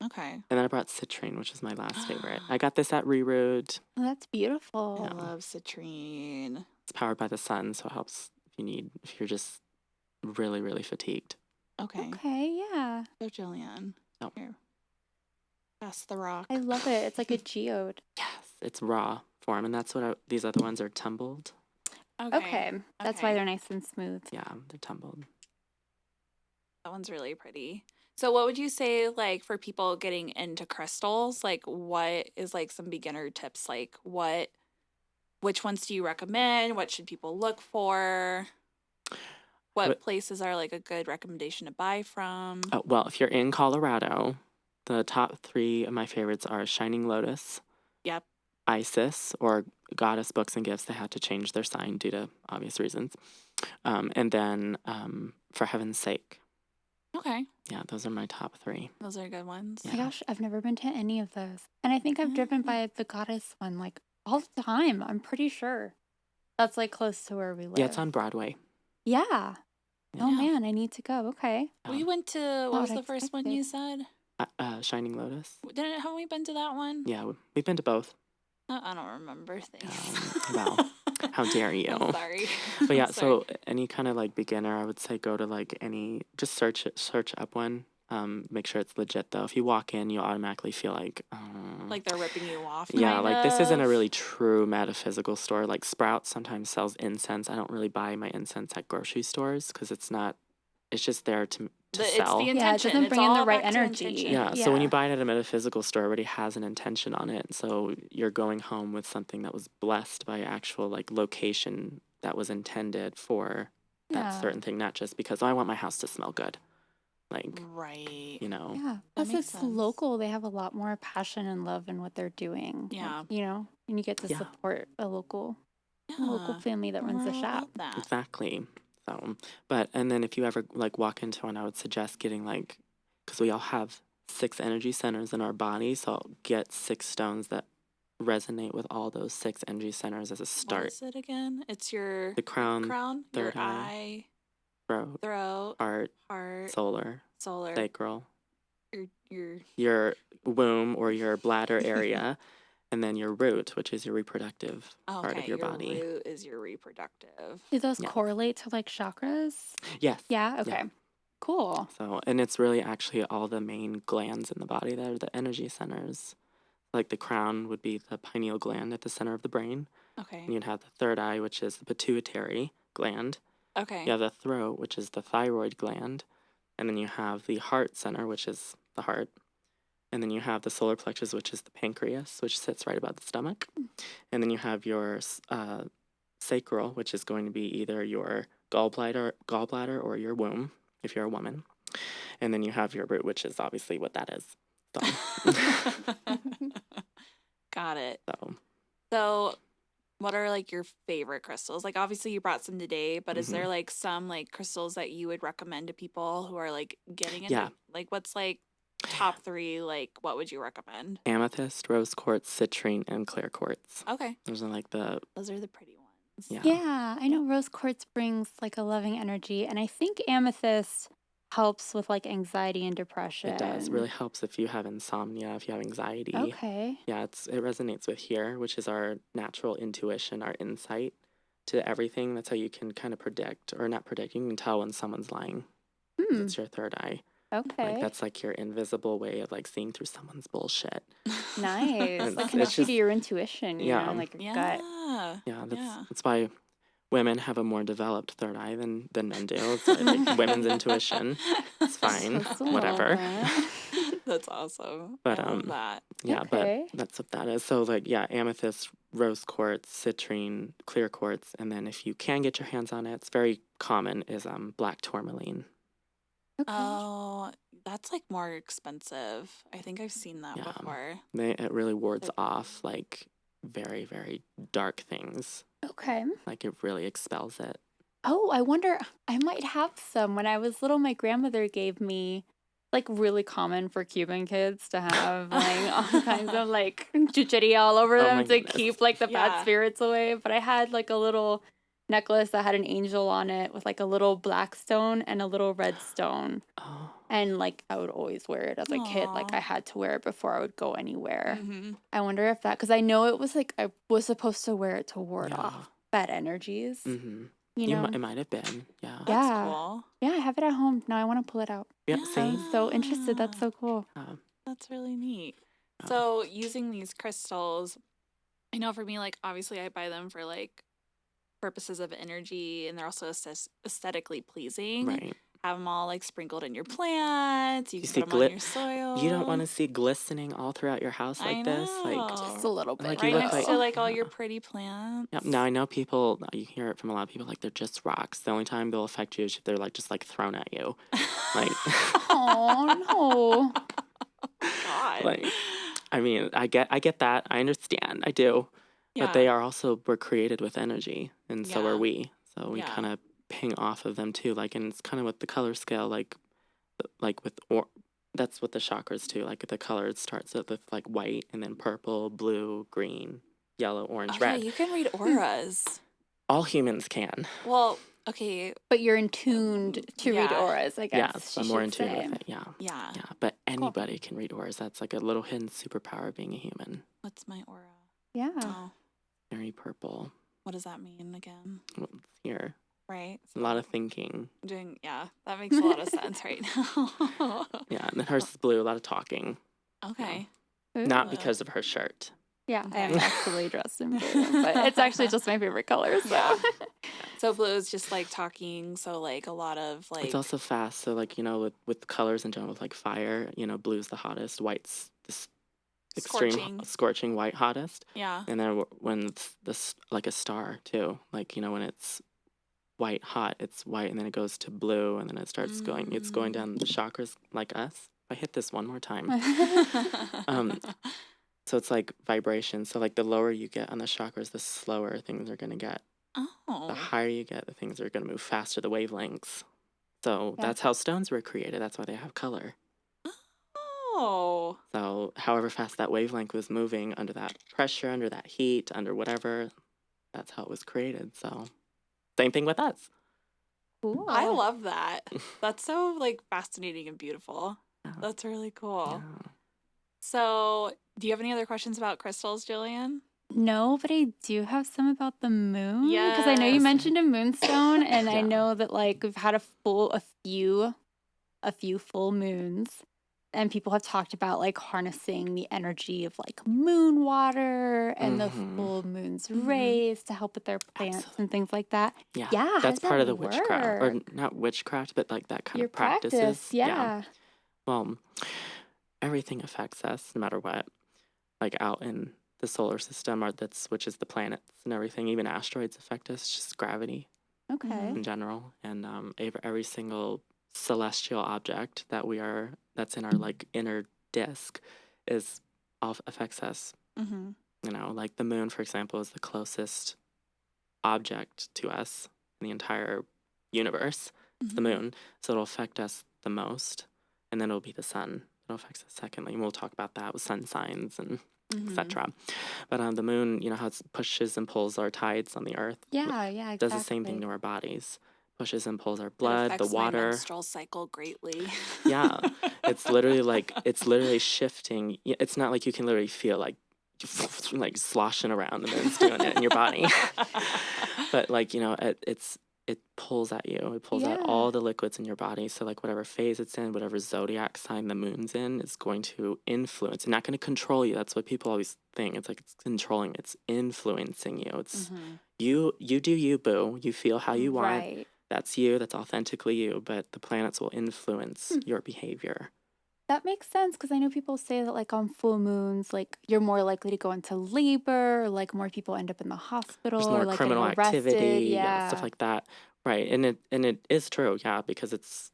[SPEAKER 2] Okay.
[SPEAKER 3] And then I brought citrine, which is my last favorite. I got this at Reroute.
[SPEAKER 1] Oh, that's beautiful.
[SPEAKER 2] I love citrine.
[SPEAKER 3] It's powered by the sun, so it helps if you're just really, really fatigued.
[SPEAKER 2] Okay.
[SPEAKER 1] Okay, yeah.
[SPEAKER 2] So Jillian.
[SPEAKER 3] Oh.
[SPEAKER 2] Here. Pass the rock.
[SPEAKER 1] I love it. It's like a geode.
[SPEAKER 3] Yes, it's raw form, and that's what these other ones are tumbled.
[SPEAKER 1] Okay. That's why
[SPEAKER 2] Okay.
[SPEAKER 1] they're nice and smooth.
[SPEAKER 3] Yeah, they're tumbled.
[SPEAKER 2] That one's really pretty. So what would you say, like, for people getting into crystals, like, what is, like, some beginner tips? Like, which ones do you recommend? What should people look for? What places are, like, a good recommendation to buy from?
[SPEAKER 3] Oh, well, if you're in Colorado, the top 3 of my favorites are Shining Lotus,
[SPEAKER 2] Yep.
[SPEAKER 3] Isis, or Goddess Books and Gifts. They had to change their sign due to obvious reasons. And then For Heaven's Sake.
[SPEAKER 2] Okay.
[SPEAKER 3] Yeah, those are my top 3.
[SPEAKER 2] Those are good ones.
[SPEAKER 1] Oh my gosh, I've never been to any of those. And I think I've driven by the Goddess one like all the time. I'm pretty sure. That's like close to where we live.
[SPEAKER 3] Yeah, it's on Broadway.
[SPEAKER 1] Yeah. Oh
[SPEAKER 2] Yeah.
[SPEAKER 1] man, I need to go. Okay.
[SPEAKER 2] We went to, what was
[SPEAKER 1] I
[SPEAKER 2] the first one you said?
[SPEAKER 3] Shining Lotus.
[SPEAKER 2] Haven't we been to that one?
[SPEAKER 3] Yeah, we've been to both.
[SPEAKER 2] I don't remember things.
[SPEAKER 3] Well, how dare you?
[SPEAKER 2] I'm sorry.
[SPEAKER 3] But yeah,
[SPEAKER 2] I'm sorry.
[SPEAKER 3] so any kind of like beginner, I would say go to like just search up one. Make sure it's legit though. If you walk in, you automatically feel like
[SPEAKER 2] they're ripping you off.
[SPEAKER 3] yeah,
[SPEAKER 2] kind
[SPEAKER 3] like this isn't a
[SPEAKER 2] of.
[SPEAKER 3] really true metaphysical store. Like Sprouts sometimes sells incense. I don't really buy my incense at grocery stores because it's just there to
[SPEAKER 2] It's
[SPEAKER 3] sell.
[SPEAKER 2] the
[SPEAKER 1] Yeah, it
[SPEAKER 2] intention.
[SPEAKER 1] doesn't
[SPEAKER 2] It's
[SPEAKER 1] bring in the
[SPEAKER 2] all
[SPEAKER 1] right
[SPEAKER 2] back to
[SPEAKER 1] energy.
[SPEAKER 2] intention.
[SPEAKER 3] Yeah, so when you buy it at a metaphysical store, it already has an intention on it. So you're going home with something that was blessed by actual like location that was intended for that
[SPEAKER 1] Yeah.
[SPEAKER 3] certain thing, not just because I want my house to smell good. Like,
[SPEAKER 2] Right.
[SPEAKER 3] you know.
[SPEAKER 1] Yeah.
[SPEAKER 2] That
[SPEAKER 1] Plus
[SPEAKER 2] makes
[SPEAKER 1] it's
[SPEAKER 2] sense.
[SPEAKER 1] local. They have a lot more passion and love in what they're doing. Like,
[SPEAKER 2] Yeah.
[SPEAKER 1] you know, and you get to
[SPEAKER 3] Yeah.
[SPEAKER 1] support a local
[SPEAKER 2] Yeah.
[SPEAKER 1] family that runs the
[SPEAKER 2] More
[SPEAKER 1] shop.
[SPEAKER 2] about that.
[SPEAKER 3] Exactly. So, and then if you ever like walk into one, I would suggest getting like, because we all have 6 energy centers in our body, so get 6 stones that resonate with all those 6 energy centers as a
[SPEAKER 2] What
[SPEAKER 3] start.
[SPEAKER 2] is it again? It's your
[SPEAKER 3] The crown,
[SPEAKER 2] your
[SPEAKER 3] third eye,
[SPEAKER 2] eye,
[SPEAKER 3] throat,
[SPEAKER 2] throat,
[SPEAKER 3] heart,
[SPEAKER 2] heart,
[SPEAKER 3] solar,
[SPEAKER 2] solar,
[SPEAKER 3] sacral,
[SPEAKER 2] your
[SPEAKER 3] your womb or your bladder area, and then your root, which is your reproductive part of your body.
[SPEAKER 2] Your root is your reproductive.
[SPEAKER 1] Do those
[SPEAKER 3] Yeah.
[SPEAKER 1] correlate to like chakras?
[SPEAKER 3] Yes.
[SPEAKER 1] Yeah. Okay.
[SPEAKER 3] Yeah.
[SPEAKER 1] Cool.
[SPEAKER 3] So, and it's really actually all the main glands in the body that are the energy centers. Like the crown would be the pineal gland at the center of the brain.
[SPEAKER 2] Okay.
[SPEAKER 3] And you'd have the third eye, which is the pituitary gland.
[SPEAKER 2] Okay.
[SPEAKER 3] You have the throat, which is the thyroid gland. And then you have the heart center, which is the heart. And then you have the solar plexus, which is the pancreas, which sits right above the stomach. And then you have your sacral, which is going to be either your gallbladder or your womb, if you're a woman. And then you have your root, which is obviously what that is. So.
[SPEAKER 2] Got it.
[SPEAKER 3] So,
[SPEAKER 2] So, what are like your favorite crystals? Like, obviously, you brought some today, but is there like some like crystals that you would recommend to people who are like getting into?
[SPEAKER 3] Yeah.
[SPEAKER 2] Like, what's like top 3? Like, what would you recommend?
[SPEAKER 3] amethyst, rose quartz, citrine, and clear quartz.
[SPEAKER 2] Okay,
[SPEAKER 3] Those are like
[SPEAKER 2] those are the pretty ones.
[SPEAKER 3] Yeah.
[SPEAKER 1] Yeah, I know rose quartz brings like a loving energy, and I think amethyst helps with like anxiety and depression.
[SPEAKER 3] It does. It really helps if you have insomnia, if you have anxiety.
[SPEAKER 1] Okay.
[SPEAKER 3] Yeah, it resonates with here, which is our natural intuition, our insight to everything. That's how you can kind of predict, or not predict, you can tell when someone's lying. It's your third eye.
[SPEAKER 1] Okay.
[SPEAKER 3] Like that's like your invisible way of like seeing through someone's bullshit.
[SPEAKER 1] Nice. Like
[SPEAKER 3] it's
[SPEAKER 1] connect you to
[SPEAKER 3] just-
[SPEAKER 1] your intuition, you
[SPEAKER 3] yeah.
[SPEAKER 1] know, like your
[SPEAKER 2] Yeah.
[SPEAKER 1] gut.
[SPEAKER 3] Yeah, that's why women have a more developed third eye than men do. It's like women's intuition. It's fine.
[SPEAKER 1] So cool.
[SPEAKER 3] Whatever.
[SPEAKER 2] That's awesome.
[SPEAKER 3] But,
[SPEAKER 2] I love that.
[SPEAKER 3] Yeah,
[SPEAKER 1] Okay.
[SPEAKER 3] but that's what that is. So like yeah, amethyst, rose quartz, citrine, clear quartz, and then if you can get your hands on it, it's very common, is black tourmaline.
[SPEAKER 1] Okay.
[SPEAKER 2] Oh, that's like more expensive. I think I've seen that
[SPEAKER 3] Yeah.
[SPEAKER 2] before.
[SPEAKER 3] It really wards off like very, very dark things.
[SPEAKER 1] Okay.
[SPEAKER 3] Like it really expels it.
[SPEAKER 1] Oh, I wonder, I might have some. When I was little, my grandmother gave me, like, really common for Cuban kids to have, like, all kinds of, like, chucheria all over
[SPEAKER 3] Oh
[SPEAKER 1] them
[SPEAKER 3] my
[SPEAKER 1] to
[SPEAKER 3] goodness.
[SPEAKER 1] keep, like, the
[SPEAKER 2] Yeah.
[SPEAKER 1] bad spirits away. But I had, like, a little necklace that had an angel on it with, like, a little black stone and a little red stone.
[SPEAKER 3] Oh.
[SPEAKER 1] And, like, I would always wear it as a kid. Like,
[SPEAKER 2] Aw.
[SPEAKER 1] I had to wear it before I would go anywhere.
[SPEAKER 2] Mm-hmm.
[SPEAKER 1] I wonder if that, because I know it was, like, I was supposed to wear it to ward
[SPEAKER 3] Yeah.
[SPEAKER 1] off bad energies.
[SPEAKER 3] Mm-hmm.
[SPEAKER 1] You know?
[SPEAKER 3] It might have been. Yeah.
[SPEAKER 2] That's
[SPEAKER 1] Yeah.
[SPEAKER 2] cool.
[SPEAKER 1] Yeah, I have it at home. Now I want to pull it out.
[SPEAKER 3] Yep. Same.
[SPEAKER 1] I'm so interested. That's so cool.
[SPEAKER 2] That's really neat.
[SPEAKER 3] Yeah.
[SPEAKER 2] So using these crystals, I know for me, like obviously I buy them for like purposes of energy, and they're also aesthetically pleasing.
[SPEAKER 3] Right.
[SPEAKER 2] Have them all like sprinkled in your plants. You
[SPEAKER 3] You
[SPEAKER 2] can
[SPEAKER 3] see
[SPEAKER 2] put them on your soil.
[SPEAKER 3] You don't want to see glistening all throughout your house like this. Like
[SPEAKER 1] Just a little bit.
[SPEAKER 3] Like,
[SPEAKER 2] right
[SPEAKER 3] you look
[SPEAKER 2] next
[SPEAKER 3] like-
[SPEAKER 2] to like all
[SPEAKER 3] Yeah.
[SPEAKER 2] your pretty plants.
[SPEAKER 3] Yep. Now I know people. You hear it from a lot of people. Like they're just rocks. The only time they'll affect you is if they're like just like thrown at you. Like,
[SPEAKER 1] Oh, no.
[SPEAKER 2] God.
[SPEAKER 3] like, I mean, I get that. I understand. I do. But they are also were created with energy, and so
[SPEAKER 2] Yeah.
[SPEAKER 3] are we. So we
[SPEAKER 2] Yeah.
[SPEAKER 3] kind of ping off of them too. Like, and it's kind of with the color scale. Like with that's what the chakras too. Like the color starts with like white, and then purple, blue, green, yellow, orange,
[SPEAKER 2] Oh, yeah,
[SPEAKER 3] red.
[SPEAKER 2] you can read auras.
[SPEAKER 3] All humans can.
[SPEAKER 2] Well, okay,
[SPEAKER 1] But you're in tuned to read
[SPEAKER 2] Yeah.
[SPEAKER 1] auras, I guess.
[SPEAKER 3] Yes,
[SPEAKER 1] she
[SPEAKER 3] I'm more
[SPEAKER 1] should
[SPEAKER 3] in tune
[SPEAKER 1] say.
[SPEAKER 3] with it. Yeah.
[SPEAKER 2] yeah.
[SPEAKER 3] Yeah, but anybody can read auras. That's like a little hidden superpower of being a human.
[SPEAKER 2] What's my aura?
[SPEAKER 1] Yeah.
[SPEAKER 2] Oh,
[SPEAKER 3] Very purple.
[SPEAKER 2] what does that mean again?
[SPEAKER 3] Well, it's here.
[SPEAKER 2] Right?
[SPEAKER 3] A lot of thinking.
[SPEAKER 2] Yeah, that makes a lot of sense right now.
[SPEAKER 3] Yeah, and then hers is blue. A lot of talking.
[SPEAKER 2] Okay.
[SPEAKER 3] Not
[SPEAKER 2] Ooh.
[SPEAKER 3] because of her shirt.
[SPEAKER 1] Yeah, I am
[SPEAKER 2] Okay.
[SPEAKER 1] actually dressed in blue, but it's actually just my favorite color. So.
[SPEAKER 2] Yeah. So blue is just like talking. So like a lot of like.
[SPEAKER 3] It's also fast. So like, with colors in general, with like fire, blue's the hottest, white's this extreme scorching white hottest.
[SPEAKER 2] Yeah.
[SPEAKER 3] And then when it's this like a star too, like, when it's white hot, it's white, and then it goes to blue, and then it starts going, it's going down the chakras like us. If I hit this one more time. So it's like vibration. So like the lower you get on the chakras, the slower things are going to get. The
[SPEAKER 2] Oh.
[SPEAKER 3] higher you get, the things are going to move faster, the wavelengths. So
[SPEAKER 1] Yeah.
[SPEAKER 3] that's how stones were created. That's why they have color.
[SPEAKER 2] Oh.
[SPEAKER 3] So however fast that wavelength was moving under that pressure, under that heat, under whatever, that's how it was created. So same thing with us.
[SPEAKER 1] Cool.
[SPEAKER 2] I love that. That's so like fascinating and beautiful.
[SPEAKER 3] Yeah.
[SPEAKER 2] That's really cool.
[SPEAKER 3] Yeah.
[SPEAKER 2] So, do you have any other questions about crystals, Jillian?
[SPEAKER 1] No, but I do have some about the moon. Because I know you
[SPEAKER 2] Yes.
[SPEAKER 1] mentioned a moonstone, and I
[SPEAKER 3] Yeah.
[SPEAKER 1] know that like we've had a few full moons, and people have talked about like harnessing the energy of like moon water and the full moon's rays to help with their plants and things like that.
[SPEAKER 3] Yeah.
[SPEAKER 1] Yeah, how
[SPEAKER 3] That's
[SPEAKER 1] does
[SPEAKER 3] part
[SPEAKER 1] that
[SPEAKER 3] of the witchcraft. Or
[SPEAKER 1] work?
[SPEAKER 3] not witchcraft, but like that kind
[SPEAKER 1] Your
[SPEAKER 3] of practices.
[SPEAKER 1] practice, yeah.
[SPEAKER 3] Well, everything affects us no matter what. Like out in the solar system, which is the planets and everything. Even asteroids affect us, just gravity
[SPEAKER 1] Okay.
[SPEAKER 3] in general. And every single celestial object that's in our like inner disk affects us.
[SPEAKER 2] Mm-hmm.
[SPEAKER 3] You know, like the moon, for example, is the closest object to us in the entire universe. It's the moon, so it'll affect us the most, and then it'll be the sun. It'll affect us secondly, and we'll talk about that with sun signs and etc. But the moon, you know how it pushes and pulls our tides on the earth.
[SPEAKER 1] Yeah, exactly.
[SPEAKER 3] Does the same thing to our bodies. Pushes and pulls our blood, the water.
[SPEAKER 2] My menstrual cycle greatly.
[SPEAKER 3] Yeah, it's literally shifting. It's not like you can literally feel like sloshing around and then it's doing it in your body. But like, you know, it pulls at you. It pulls out all the liquids in your body. So like whatever phase it's in, whatever zodiac sign the moon's in, is going to influence. It's not going to control you. That's what people always think. It's like it's controlling. It's influencing you. It's you do you, boo. You feel how you want.
[SPEAKER 1] Right.
[SPEAKER 3] That's you. That's authentically you. But the planets will influence your behavior.
[SPEAKER 1] That makes sense because I know people say that like on full moons, like you're more likely to go into labor, or like more people end up in the hospital,
[SPEAKER 3] There's more
[SPEAKER 1] or like
[SPEAKER 3] criminal
[SPEAKER 1] getting arrested.
[SPEAKER 3] activity,
[SPEAKER 1] Yeah,
[SPEAKER 3] stuff like that. Right, and it is true, yeah, because it's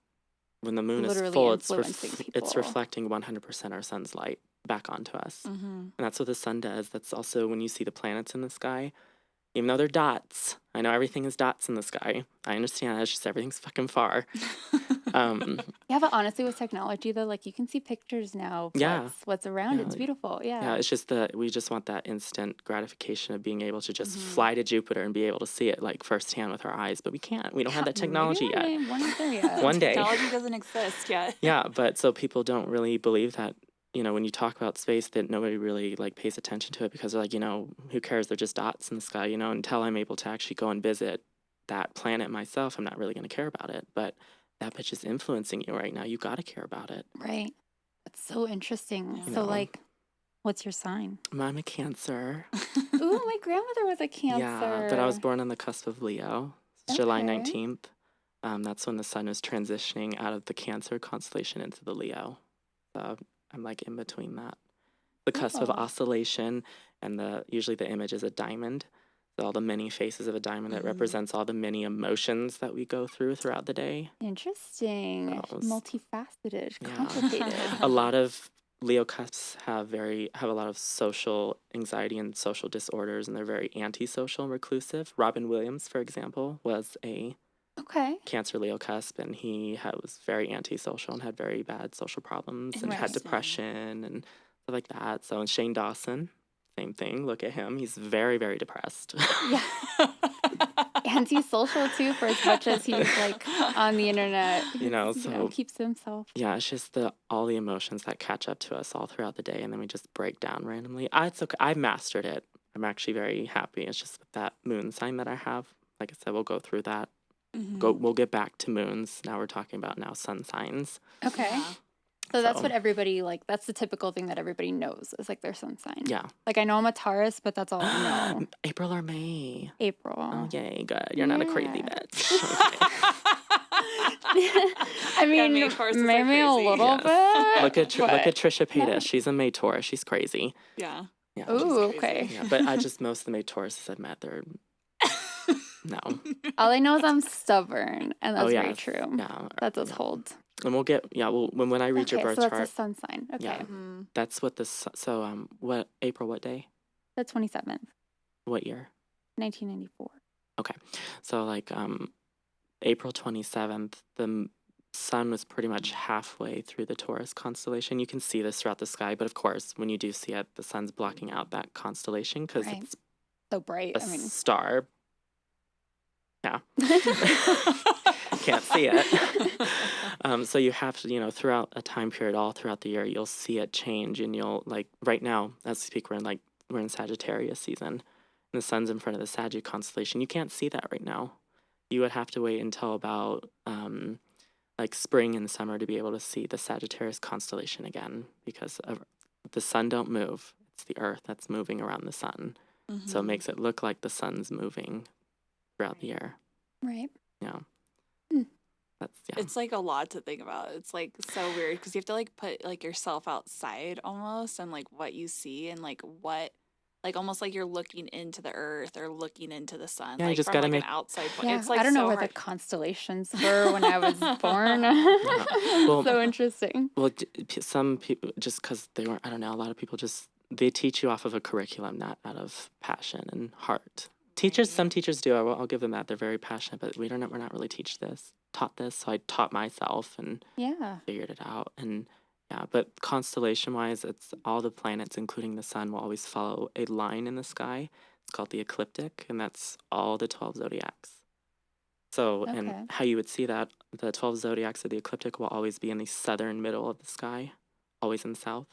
[SPEAKER 3] when the moon
[SPEAKER 1] literally
[SPEAKER 3] is full,
[SPEAKER 1] influencing
[SPEAKER 3] it's
[SPEAKER 1] people.
[SPEAKER 3] reflecting 100% our sun's light back onto us,
[SPEAKER 2] Mm-hmm.
[SPEAKER 3] and that's what the sun does. That's also when you see the planets in the sky. Even though they're dots, I know everything is dots in the sky. I understand. It's just everything's fucking far.
[SPEAKER 1] Yeah, but honestly, with technology though, like you can see pictures now of what's around.
[SPEAKER 3] Yeah,
[SPEAKER 1] It's beautiful.
[SPEAKER 3] Yeah, it's just that we just want that instant gratification of being able to just fly to Jupiter and be able to see it like firsthand with our eyes, but we can't. We don't have that technology yet.
[SPEAKER 1] We're not there yet.
[SPEAKER 3] One day.
[SPEAKER 2] Technology doesn't exist yet.
[SPEAKER 3] Yeah, but so people don't really believe that, you know, when you talk about space, that nobody really like pays attention to it because they're like, you know, who cares? They're just dots in the sky, you know, until I'm able to actually go and visit that planet myself, I'm not really going to care about it. But that bitch is influencing you right now. You got to care about it.
[SPEAKER 1] Right. That's so interesting.
[SPEAKER 2] Yeah.
[SPEAKER 1] So,
[SPEAKER 3] You know.
[SPEAKER 1] like, what's your sign?
[SPEAKER 3] I'm a Cancer.
[SPEAKER 1] Ooh, my grandmother was a Cancer.
[SPEAKER 3] Yeah, but I was born on the cusp of Leo. It's July
[SPEAKER 1] Okay.
[SPEAKER 3] 19th. That's when the sun is transitioning out of the Cancer constellation into the Leo. So I'm like in between that. The cusp of
[SPEAKER 1] Cool.
[SPEAKER 3] oscillation, and usually the image is a diamond. So all the many faces of a diamond that represents all the many emotions that we go throughout the day.
[SPEAKER 1] Interesting.
[SPEAKER 3] So
[SPEAKER 1] Multifaceted,
[SPEAKER 3] Yeah.
[SPEAKER 1] complicated.
[SPEAKER 3] A lot of Leo cusps have a lot of social anxiety and social disorders, and they're very antisocial and reclusive. Robin Williams, for example, was a
[SPEAKER 1] Okay.
[SPEAKER 3] Cancer Leo cusp, and he was very antisocial and had very bad social problems and had
[SPEAKER 2] Interesting.
[SPEAKER 3] depression and stuff like that. So, and Shane Dawson, same thing. Look at him; he's very, very depressed.
[SPEAKER 1] Yeah. Antisocial too, for as much as he's like on the internet.
[SPEAKER 3] You know,
[SPEAKER 1] He's,
[SPEAKER 3] so
[SPEAKER 1] keeps to himself.
[SPEAKER 3] yeah, it's just all the emotions that catch up to us all throughout the day, and then we just break down randomly. It's okay. I've mastered it. I'm actually very happy. It's just with that moon sign that I have. Like I said, we'll go through that. We'll get back to moons. Now we're talking about sun signs.
[SPEAKER 1] Okay.
[SPEAKER 2] Yeah.
[SPEAKER 1] So that's what everybody that's the typical thing that everybody knows is like their sun sign.
[SPEAKER 3] Yeah.
[SPEAKER 1] Like I know I'm a Taurus, but that's all I know.
[SPEAKER 3] April or May.
[SPEAKER 1] April.
[SPEAKER 3] Oh, yay, good. You're not a crazy
[SPEAKER 1] Yeah.
[SPEAKER 3] bitch. Okay.
[SPEAKER 1] I mean,
[SPEAKER 2] May Tauruses are
[SPEAKER 1] maybe a
[SPEAKER 2] crazy.
[SPEAKER 1] little
[SPEAKER 3] Yes.
[SPEAKER 1] bit.
[SPEAKER 3] Look at Trisha Paytas.
[SPEAKER 1] no.
[SPEAKER 3] She's a May Taurus. She's crazy.
[SPEAKER 2] Yeah.
[SPEAKER 3] Yeah.
[SPEAKER 1] Ooh,
[SPEAKER 2] crazy.
[SPEAKER 1] okay.
[SPEAKER 3] Yeah, but most of the May Tauruses I've met, they're no.
[SPEAKER 1] All I know is I'm stubborn, and that's very
[SPEAKER 3] yes.
[SPEAKER 1] true.
[SPEAKER 3] Yeah.
[SPEAKER 1] That does hold.
[SPEAKER 3] And we'll get when I read your birth
[SPEAKER 1] so that's
[SPEAKER 3] chart.
[SPEAKER 1] a sun sign. Okay.
[SPEAKER 3] Yeah.
[SPEAKER 2] Mm-hmm.
[SPEAKER 3] That's what what April, what day?
[SPEAKER 1] The 27th,
[SPEAKER 3] What year?
[SPEAKER 1] 1994.
[SPEAKER 3] Okay. So like April 27th, the sun was pretty much halfway through the Taurus constellation. You can see this throughout the sky, but of course, when you do see it, the sun's blocking out that constellation because
[SPEAKER 1] Right.
[SPEAKER 3] it's
[SPEAKER 1] So bright.
[SPEAKER 3] a star. Yeah. Can't see it. So you have to, throughout a time period, all throughout the year, you'll see it change, and you'll right now, as we speak, we're in Sagittarius season, and the sun's in front of the Sagittarius constellation. You can't see that right now. You would have to wait until about spring and summer to be able to see the Sagittarius constellation again, because the sun don't move. It's the Earth that's moving around the sun.
[SPEAKER 2] Mm-hmm.
[SPEAKER 3] So it makes it look like the sun's moving throughout the year.
[SPEAKER 1] Right.
[SPEAKER 3] Yeah.
[SPEAKER 2] It's like a lot to think about. It's like so weird because you have to put yourself outside almost, and what you see and what almost like you're looking into the earth or looking into the sun.
[SPEAKER 3] Yeah, you just
[SPEAKER 2] from
[SPEAKER 3] gotta
[SPEAKER 2] an
[SPEAKER 3] make
[SPEAKER 2] outside point.
[SPEAKER 1] Yeah,
[SPEAKER 2] It's
[SPEAKER 1] I don't know
[SPEAKER 2] so
[SPEAKER 1] where
[SPEAKER 2] hard.
[SPEAKER 1] the constellations were when I was born.
[SPEAKER 3] Well,
[SPEAKER 1] so interesting.
[SPEAKER 3] Well, some people, just because they weren't, I don't know, a lot of people they teach you off of a curriculum, not out of passion and heart. Some teachers do. I'll give them that. They're very passionate, but we're not really taught this. So I taught myself and figured it out. And yeah, but constellation-wise, it's all the planets, including the sun, will always follow a line in the sky. It's called the ecliptic, and that's all the 12 zodiacs. So, and how you would see that, the 12 zodiacs of the ecliptic will always be in the southern middle of the sky, always in the south.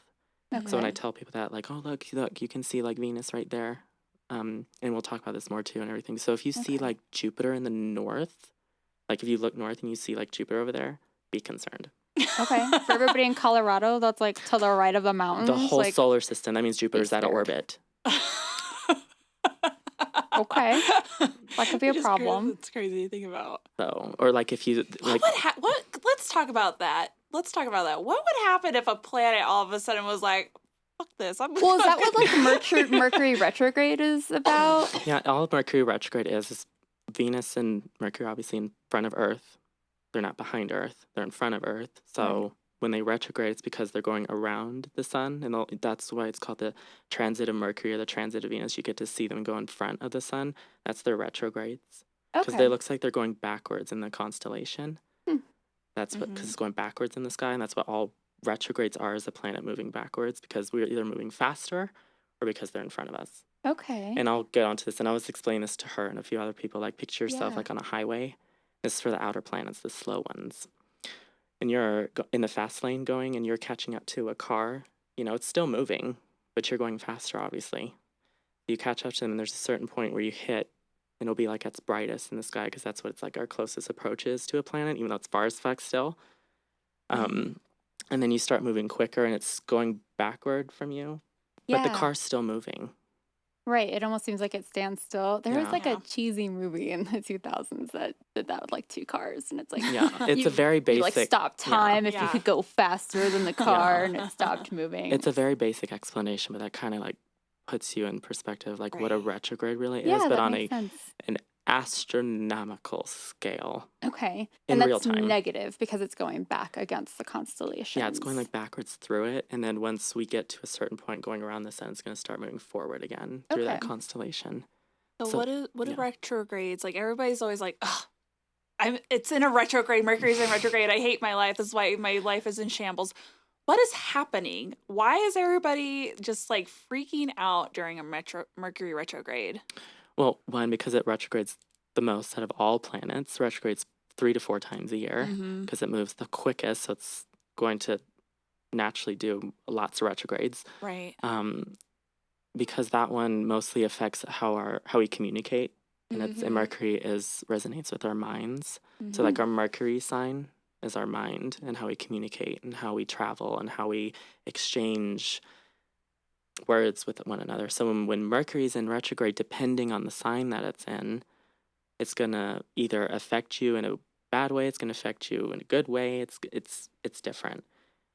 [SPEAKER 1] Okay.
[SPEAKER 3] So when I tell people that, oh, look, you can see Venus right there. And we'll talk about this more too and everything. So if you see Jupiter in the north, if you look north and you see Jupiter over there, be concerned.
[SPEAKER 1] Okay. For everybody in Colorado, that's to the right of the mountains.
[SPEAKER 3] The whole solar system. That means Jupiter's out of orbit.
[SPEAKER 1] Okay. That could be a problem.
[SPEAKER 2] It's crazy to think about.
[SPEAKER 3] So, or if you
[SPEAKER 2] let's talk about that. What would happen if a planet all of a sudden was like, fuck this?
[SPEAKER 1] Well, is that what Mercury retrograde is about?
[SPEAKER 3] Yeah, all Mercury retrograde is Venus and Mercury obviously in front of Earth. They're not behind Earth. They're in front of Earth. So when they retrograde, it's because they're going around the sun. And that's why it's called the transit of Mercury or the transit of Venus. You get to see them go in front of the sun. That's their retrogrades. Because it looks like they're going backwards in the constellation. That's what, because it's going backwards in the sky. And that's what all retrogrades are, is a planet moving backwards, because we're either moving faster or because they're in front of us.
[SPEAKER 1] Okay.
[SPEAKER 3] And I'll get onto this, and I was explaining this to her and a few other people. Picture yourself on a highway. This is for the outer planets, the slow ones. And you're in the fast lane going, and you're catching up to a car. It's still moving, but you're going faster, obviously. You catch up to them, and there's a certain point where you hit, and it'll be at its brightest in the sky, because that's what it's our closest approach is to a planet, even though it's far as fuck still. And then you start moving quicker, and it's going backward from you. But the car's still moving.
[SPEAKER 1] Right. It almost seems like it stands still. There was a cheesy movie in the 2000s that did that with 2 cars. And it's
[SPEAKER 3] it's a very basic.
[SPEAKER 1] You stop time if you could go faster than the car and it stopped moving.
[SPEAKER 3] It's a very basic explanation, but that kind of puts you in perspective, what a retrograde really is, but
[SPEAKER 1] that
[SPEAKER 3] on
[SPEAKER 1] makes sense.
[SPEAKER 3] an astronomical scale.
[SPEAKER 1] Okay.
[SPEAKER 3] In
[SPEAKER 1] and
[SPEAKER 3] real
[SPEAKER 1] that's
[SPEAKER 3] time.
[SPEAKER 1] Negative because it's going back against the constellations.
[SPEAKER 3] Yeah, it's going backwards through it, and then once we get to a certain point going around the sun, it's going to start moving forward again through that constellation.
[SPEAKER 2] So what are retrogrades? Everybody's always like, ugh, it's in a retrograde. Mercury's in retrograde. I hate my life. This is why my life is in shambles. What is happening? Why is everybody just freaking out during a Mercury retrograde?
[SPEAKER 3] Well, one, because it retrogrades the most out of all planets. Retrogrades 3 to 4 times a year because it moves the quickest, so it's going to naturally do lots of retrogrades.
[SPEAKER 2] Right.
[SPEAKER 3] Because that one mostly affects how we communicate, and and Mercury resonates with our minds. So our Mercury sign is our mind, and how we communicate and how we travel and how we exchange words with one another. So when Mercury's in retrograde, depending on the sign that it's in, it's gonna either affect you in a bad way, it's gonna affect you in a good way. It's different.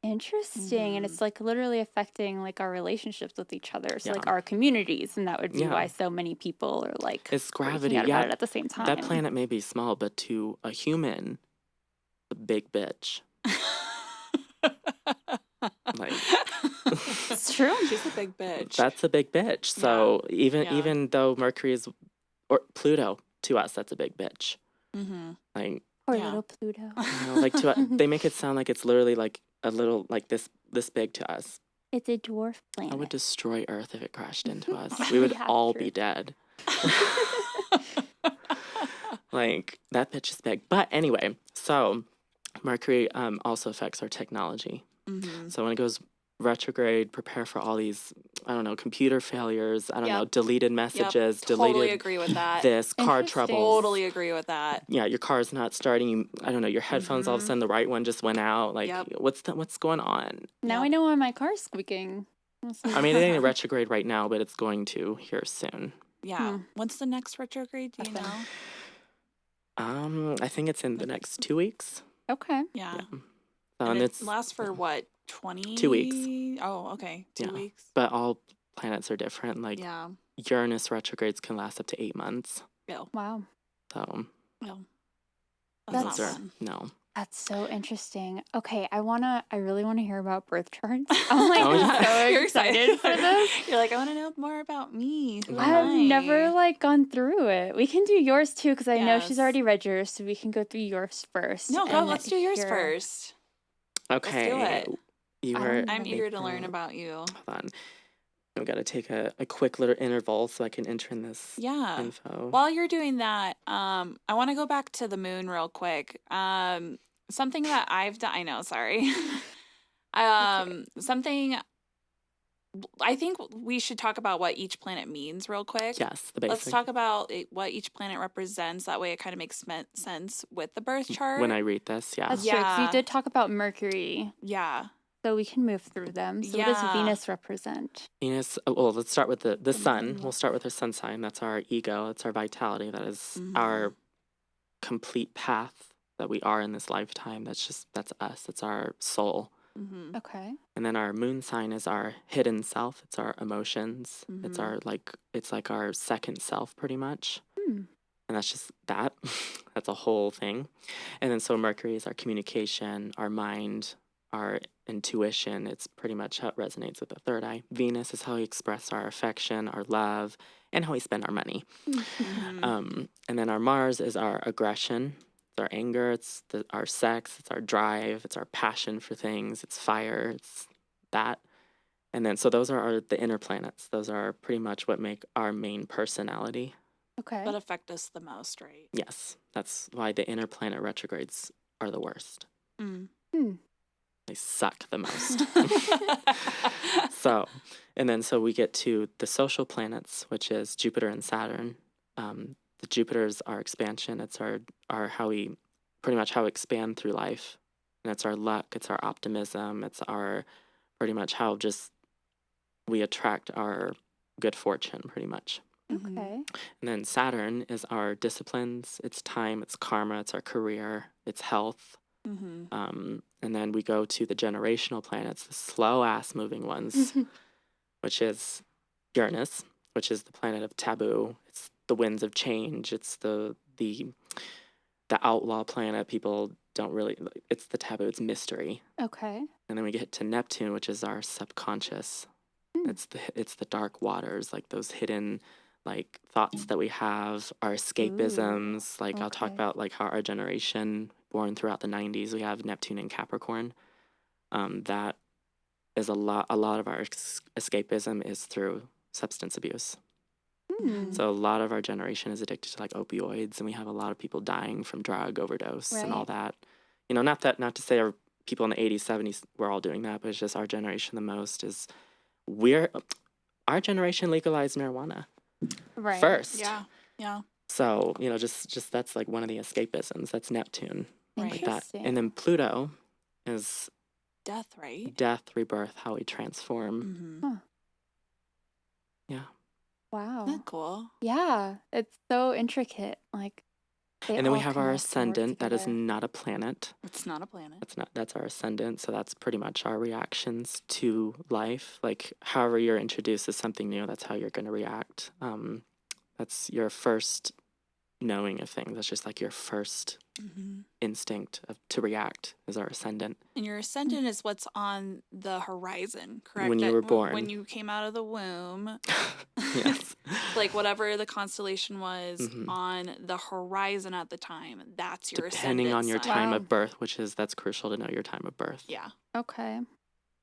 [SPEAKER 1] Interesting. And it's literally affecting our relationships with each other. So our communities, and that would be why so many people are
[SPEAKER 3] it's gravity.
[SPEAKER 1] Out about it at the same time.
[SPEAKER 3] That planet may be small, but to a human, a big bitch.
[SPEAKER 1] It's true.
[SPEAKER 2] She's a big bitch.
[SPEAKER 3] That's a big bitch. So even though Mercury is, or Pluto to us, that's a big bitch.
[SPEAKER 1] Poor
[SPEAKER 2] Yeah.
[SPEAKER 1] little Pluto.
[SPEAKER 3] You know, like they make it sound like it's literally like a little like this big to us.
[SPEAKER 1] It's a dwarf
[SPEAKER 3] I would
[SPEAKER 1] planet.
[SPEAKER 3] destroy Earth if it crashed into us.
[SPEAKER 1] Yeah,
[SPEAKER 3] We would
[SPEAKER 1] have
[SPEAKER 3] all
[SPEAKER 1] to.
[SPEAKER 3] be dead. Like that bitch is big. But anyway, so Mercury also affects our technology.
[SPEAKER 2] Mm-hmm.
[SPEAKER 3] So when it goes retrograde, prepare for all these, I don't know, computer failures, I don't know,
[SPEAKER 2] Yep.
[SPEAKER 3] deleted messages,
[SPEAKER 2] Totally
[SPEAKER 3] deleted
[SPEAKER 2] agree with that.
[SPEAKER 3] this, car
[SPEAKER 1] Interesting.
[SPEAKER 3] troubles.
[SPEAKER 2] Totally agree with that.
[SPEAKER 3] Yeah, your car's not starting. You, I don't know, your headphones all of a sudden the right one just went out. Like,
[SPEAKER 2] Yep.
[SPEAKER 3] what's going on?
[SPEAKER 1] Now I
[SPEAKER 2] Yep.
[SPEAKER 1] know why my car's squeaking.
[SPEAKER 3] I mean, it ain't a retrograde right now, but it's going to here soon.
[SPEAKER 2] Yeah. When's the next retrograde? Do you
[SPEAKER 1] Nothing.
[SPEAKER 2] know?
[SPEAKER 3] I think it's in the next 2 weeks.
[SPEAKER 1] Okay.
[SPEAKER 2] Yeah.
[SPEAKER 3] Yeah.
[SPEAKER 2] And
[SPEAKER 3] And
[SPEAKER 2] it
[SPEAKER 3] it's
[SPEAKER 2] lasts for what? 20?
[SPEAKER 3] 2 weeks.
[SPEAKER 2] Oh, okay. 2
[SPEAKER 3] Yeah.
[SPEAKER 2] weeks.
[SPEAKER 3] But all planets are different. Like
[SPEAKER 2] Yeah.
[SPEAKER 3] Uranus retrogrades can last up to 8 months.
[SPEAKER 1] Wow.
[SPEAKER 3] So
[SPEAKER 2] Well, that's not
[SPEAKER 3] those are
[SPEAKER 2] fun.
[SPEAKER 3] no.
[SPEAKER 1] That's so interesting. Okay, I really wanna hear about birth charts. I'm like
[SPEAKER 3] Oh, yeah.
[SPEAKER 1] so
[SPEAKER 2] You're
[SPEAKER 1] excited for this.
[SPEAKER 2] You're like, I want to know more about me. Who
[SPEAKER 1] I
[SPEAKER 2] am
[SPEAKER 1] have never
[SPEAKER 2] I?
[SPEAKER 1] like gone through it. We can do yours too because I know she's
[SPEAKER 2] Yes.
[SPEAKER 1] already read yours, so we can go through yours first.
[SPEAKER 2] No, go.
[SPEAKER 1] and
[SPEAKER 2] Let's do yours
[SPEAKER 1] hear-
[SPEAKER 2] first.
[SPEAKER 3] Okay.
[SPEAKER 2] it.
[SPEAKER 3] You
[SPEAKER 1] I
[SPEAKER 3] were.
[SPEAKER 1] don't
[SPEAKER 2] I'm
[SPEAKER 1] know.
[SPEAKER 2] eager to learn about you.
[SPEAKER 3] Hold on. We got to take a quick little interval so I can enter in this
[SPEAKER 2] Yeah.
[SPEAKER 3] info.
[SPEAKER 2] While you're doing that, I want to go back to the moon real quick. Something that I've done. I know. Sorry. Something. I think we should talk about what each planet means real quick.
[SPEAKER 3] Yes, the basic.
[SPEAKER 2] Let's talk about what each planet represents. That way, it kind of makes sense with the birth chart.
[SPEAKER 3] When I read this, yeah.
[SPEAKER 1] That's true. Because you
[SPEAKER 2] Yeah.
[SPEAKER 1] did talk about Mercury,
[SPEAKER 2] Yeah.
[SPEAKER 1] so we can move through them. So what does
[SPEAKER 2] Yeah.
[SPEAKER 1] Venus represent?
[SPEAKER 3] Venus, well, let's start with the sun.
[SPEAKER 1] moon.
[SPEAKER 3] We'll start with our sun sign. That's our ego. It's our vitality. That is
[SPEAKER 2] Mhm.
[SPEAKER 3] our complete path that we are in this lifetime. That's us. It's our soul.
[SPEAKER 2] Mm-hmm.
[SPEAKER 1] Okay.
[SPEAKER 3] And then our moon sign is our hidden self. It's our emotions. It's
[SPEAKER 2] Mhm.
[SPEAKER 3] our it's like our second self pretty much.
[SPEAKER 1] Hmm.
[SPEAKER 3] And that's just that. That's a whole thing. And then so Mercury is our communication, our mind, our intuition. It's pretty much how it resonates with the third eye. Venus is how we express our affection, our love, and how we spend our money.
[SPEAKER 2] Mhm.
[SPEAKER 3] And then our Mars is our aggression, it's our anger, it's our sex, it's our drive, it's our passion for things, it's fire, it's that. And then so those are the inner planets. Those are pretty much what make our main personality.
[SPEAKER 1] Okay.
[SPEAKER 2] But affect us the most, right?
[SPEAKER 3] Yes, that's why the inner planet retrogrades are the worst.
[SPEAKER 2] Mm.
[SPEAKER 3] They suck the most. So we get to the social planets, which is Jupiter and Saturn. The Jupiter's our expansion. It's our how we pretty much how we expand through life, and it's our luck. It's our optimism. It's our pretty much how just we attract our good fortune, pretty much.
[SPEAKER 2] Mhm.
[SPEAKER 1] Okay.
[SPEAKER 3] And then Saturn is our disciplines. It's time. It's karma. It's our career. It's health.
[SPEAKER 2] Mhm.
[SPEAKER 3] And then we go to the generational planets, the slow ass moving ones, which is Uranus, which is the planet of taboo. It's the winds of change. It's the outlaw planet. People don't really. It's the taboo. It's mystery.
[SPEAKER 1] Okay.
[SPEAKER 3] And then we get to Neptune, which is our subconscious. It's the dark waters, like those hidden like thoughts that we have, our escapisms. Like I'll talk
[SPEAKER 1] okay.
[SPEAKER 3] about like how our generation, born throughout the 90s, we have Neptune and Capricorn. That is a lot of our escapism is through substance abuse.
[SPEAKER 1] Hmm.
[SPEAKER 3] So a lot of our generation is addicted to like opioids, and we have a lot of people dying from drug overdose and all that. You know, not to say our people in the 80s, 70s were all doing that, but it's just our generation the most is our generation legalized marijuana
[SPEAKER 1] Right.
[SPEAKER 3] first.
[SPEAKER 2] Yeah. Yeah.
[SPEAKER 3] So, you know, just that's like one of the escapisms. That's Neptune.
[SPEAKER 2] Right.
[SPEAKER 3] Like that.
[SPEAKER 1] Interesting.
[SPEAKER 3] And then Pluto is
[SPEAKER 2] Death, right?
[SPEAKER 3] death, rebirth, how we transform.
[SPEAKER 2] Mm-hmm.
[SPEAKER 3] Yeah.
[SPEAKER 1] Wow.
[SPEAKER 2] Isn't that cool?
[SPEAKER 1] Yeah. It's so intricate. Like they
[SPEAKER 3] And then we
[SPEAKER 1] all
[SPEAKER 3] have our
[SPEAKER 1] connect and work
[SPEAKER 3] ascendant. That is
[SPEAKER 1] together.
[SPEAKER 3] not a planet.
[SPEAKER 2] It's not a planet.
[SPEAKER 3] That's our ascendant. So that's pretty much our reactions to life. Like however you're introduced to something new, that's how you're going to react. That's your first knowing of things. That's just like your first instinct to react is our ascendant.
[SPEAKER 2] And your ascendant is what's on the horizon, correct?
[SPEAKER 3] When you were born.
[SPEAKER 2] When you came out of the womb.
[SPEAKER 3] Yes.
[SPEAKER 2] Like whatever the constellation was on the horizon at the time, that's your
[SPEAKER 3] Depending on your
[SPEAKER 2] sign.
[SPEAKER 3] time of birth, that's crucial to know your time of birth.
[SPEAKER 2] Yeah.
[SPEAKER 1] Okay.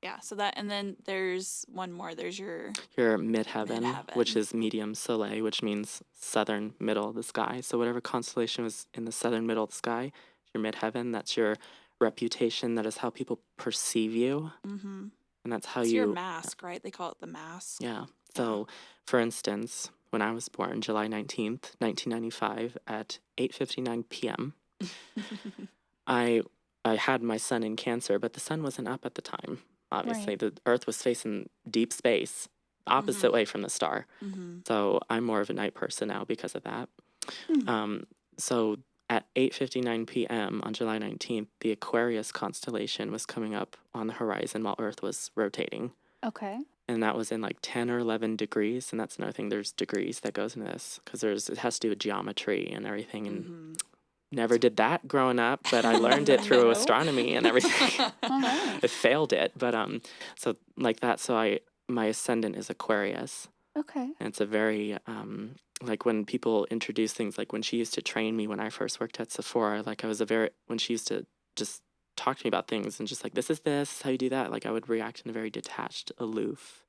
[SPEAKER 2] Yeah, so that, and then there's one more. There's your
[SPEAKER 3] midheaven, which is medium soleil, which means southern middle of the sky. So whatever constellation was in the southern middle of the sky, your midheaven, that's your reputation. That is how people perceive you. Mm-hmm. And that's how
[SPEAKER 2] it's your mask, right? They call it the mask.
[SPEAKER 3] Yeah. So, for instance, when I was born, July 19th, 1995, at 8:59 p.m., I had my sun in Cancer, but the sun wasn't up at the time. Obviously,
[SPEAKER 1] Right.
[SPEAKER 3] the Earth was facing deep space, opposite way from the star. So I'm more of a night person now because of that. So at 8:59 p.m. on July 19th, the Aquarius constellation was coming up on the horizon while Earth was rotating.
[SPEAKER 1] Okay.
[SPEAKER 3] And that was in like 10 or 11 degrees. And that's another thing. There's degrees that goes into this because it has to do with geometry and everything. And never did that growing up, but I learned it through astronomy and everything. I failed it, but so like that. So my ascendant is Aquarius.
[SPEAKER 1] Okay.
[SPEAKER 3] And it's a very like when people introduce things, like when she used to train me when I first worked at Sephora, like when she used to just talk to me about things and just like, this is how you do that. Like I would react in a very detached, aloof,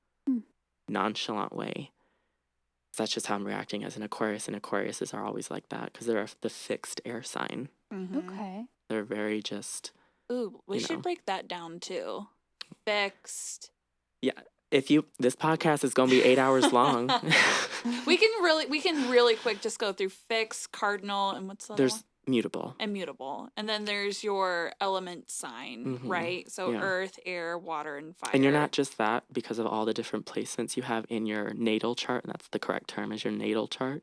[SPEAKER 3] nonchalant way. That's just how I'm reacting as an Aquarius, and Aquariuses are always like that because they're the fixed air sign.
[SPEAKER 1] Okay.
[SPEAKER 3] They're very just.
[SPEAKER 2] Ooh, we should break that down too. Fixed.
[SPEAKER 3] Yeah, this podcast is going to be 8 hours long.
[SPEAKER 2] we can really quick just go through fixed, cardinal, and what's the other one?
[SPEAKER 3] Mutable.
[SPEAKER 2] And mutable. And then there's your element sign, right? So earth, air, water, and fire.
[SPEAKER 3] And you're not just that because of all the different placements you have in your natal chart, and that's the correct term, is your natal chart.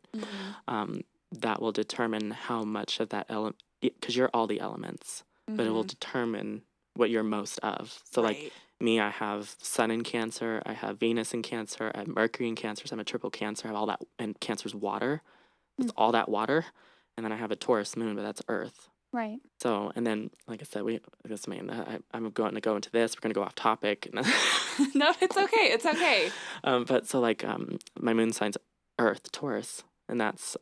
[SPEAKER 3] That will determine how much of that element, because you're all the elements, but it will determine what you're most of. So like me, I have Sun in Cancer, I have Venus in Cancer, I have Mercury in Cancer, so I'm a triple Cancer, I have all that, and Cancer's water. It's all that water. And then I have a Taurus moon, but that's Earth.
[SPEAKER 1] Right.
[SPEAKER 3] So, and then, like I said, I'm going to go into this. We're going to go off topic.
[SPEAKER 2] No, it's okay. It's okay.
[SPEAKER 3] But so, like, my moon sign's Earth, Taurus, and that's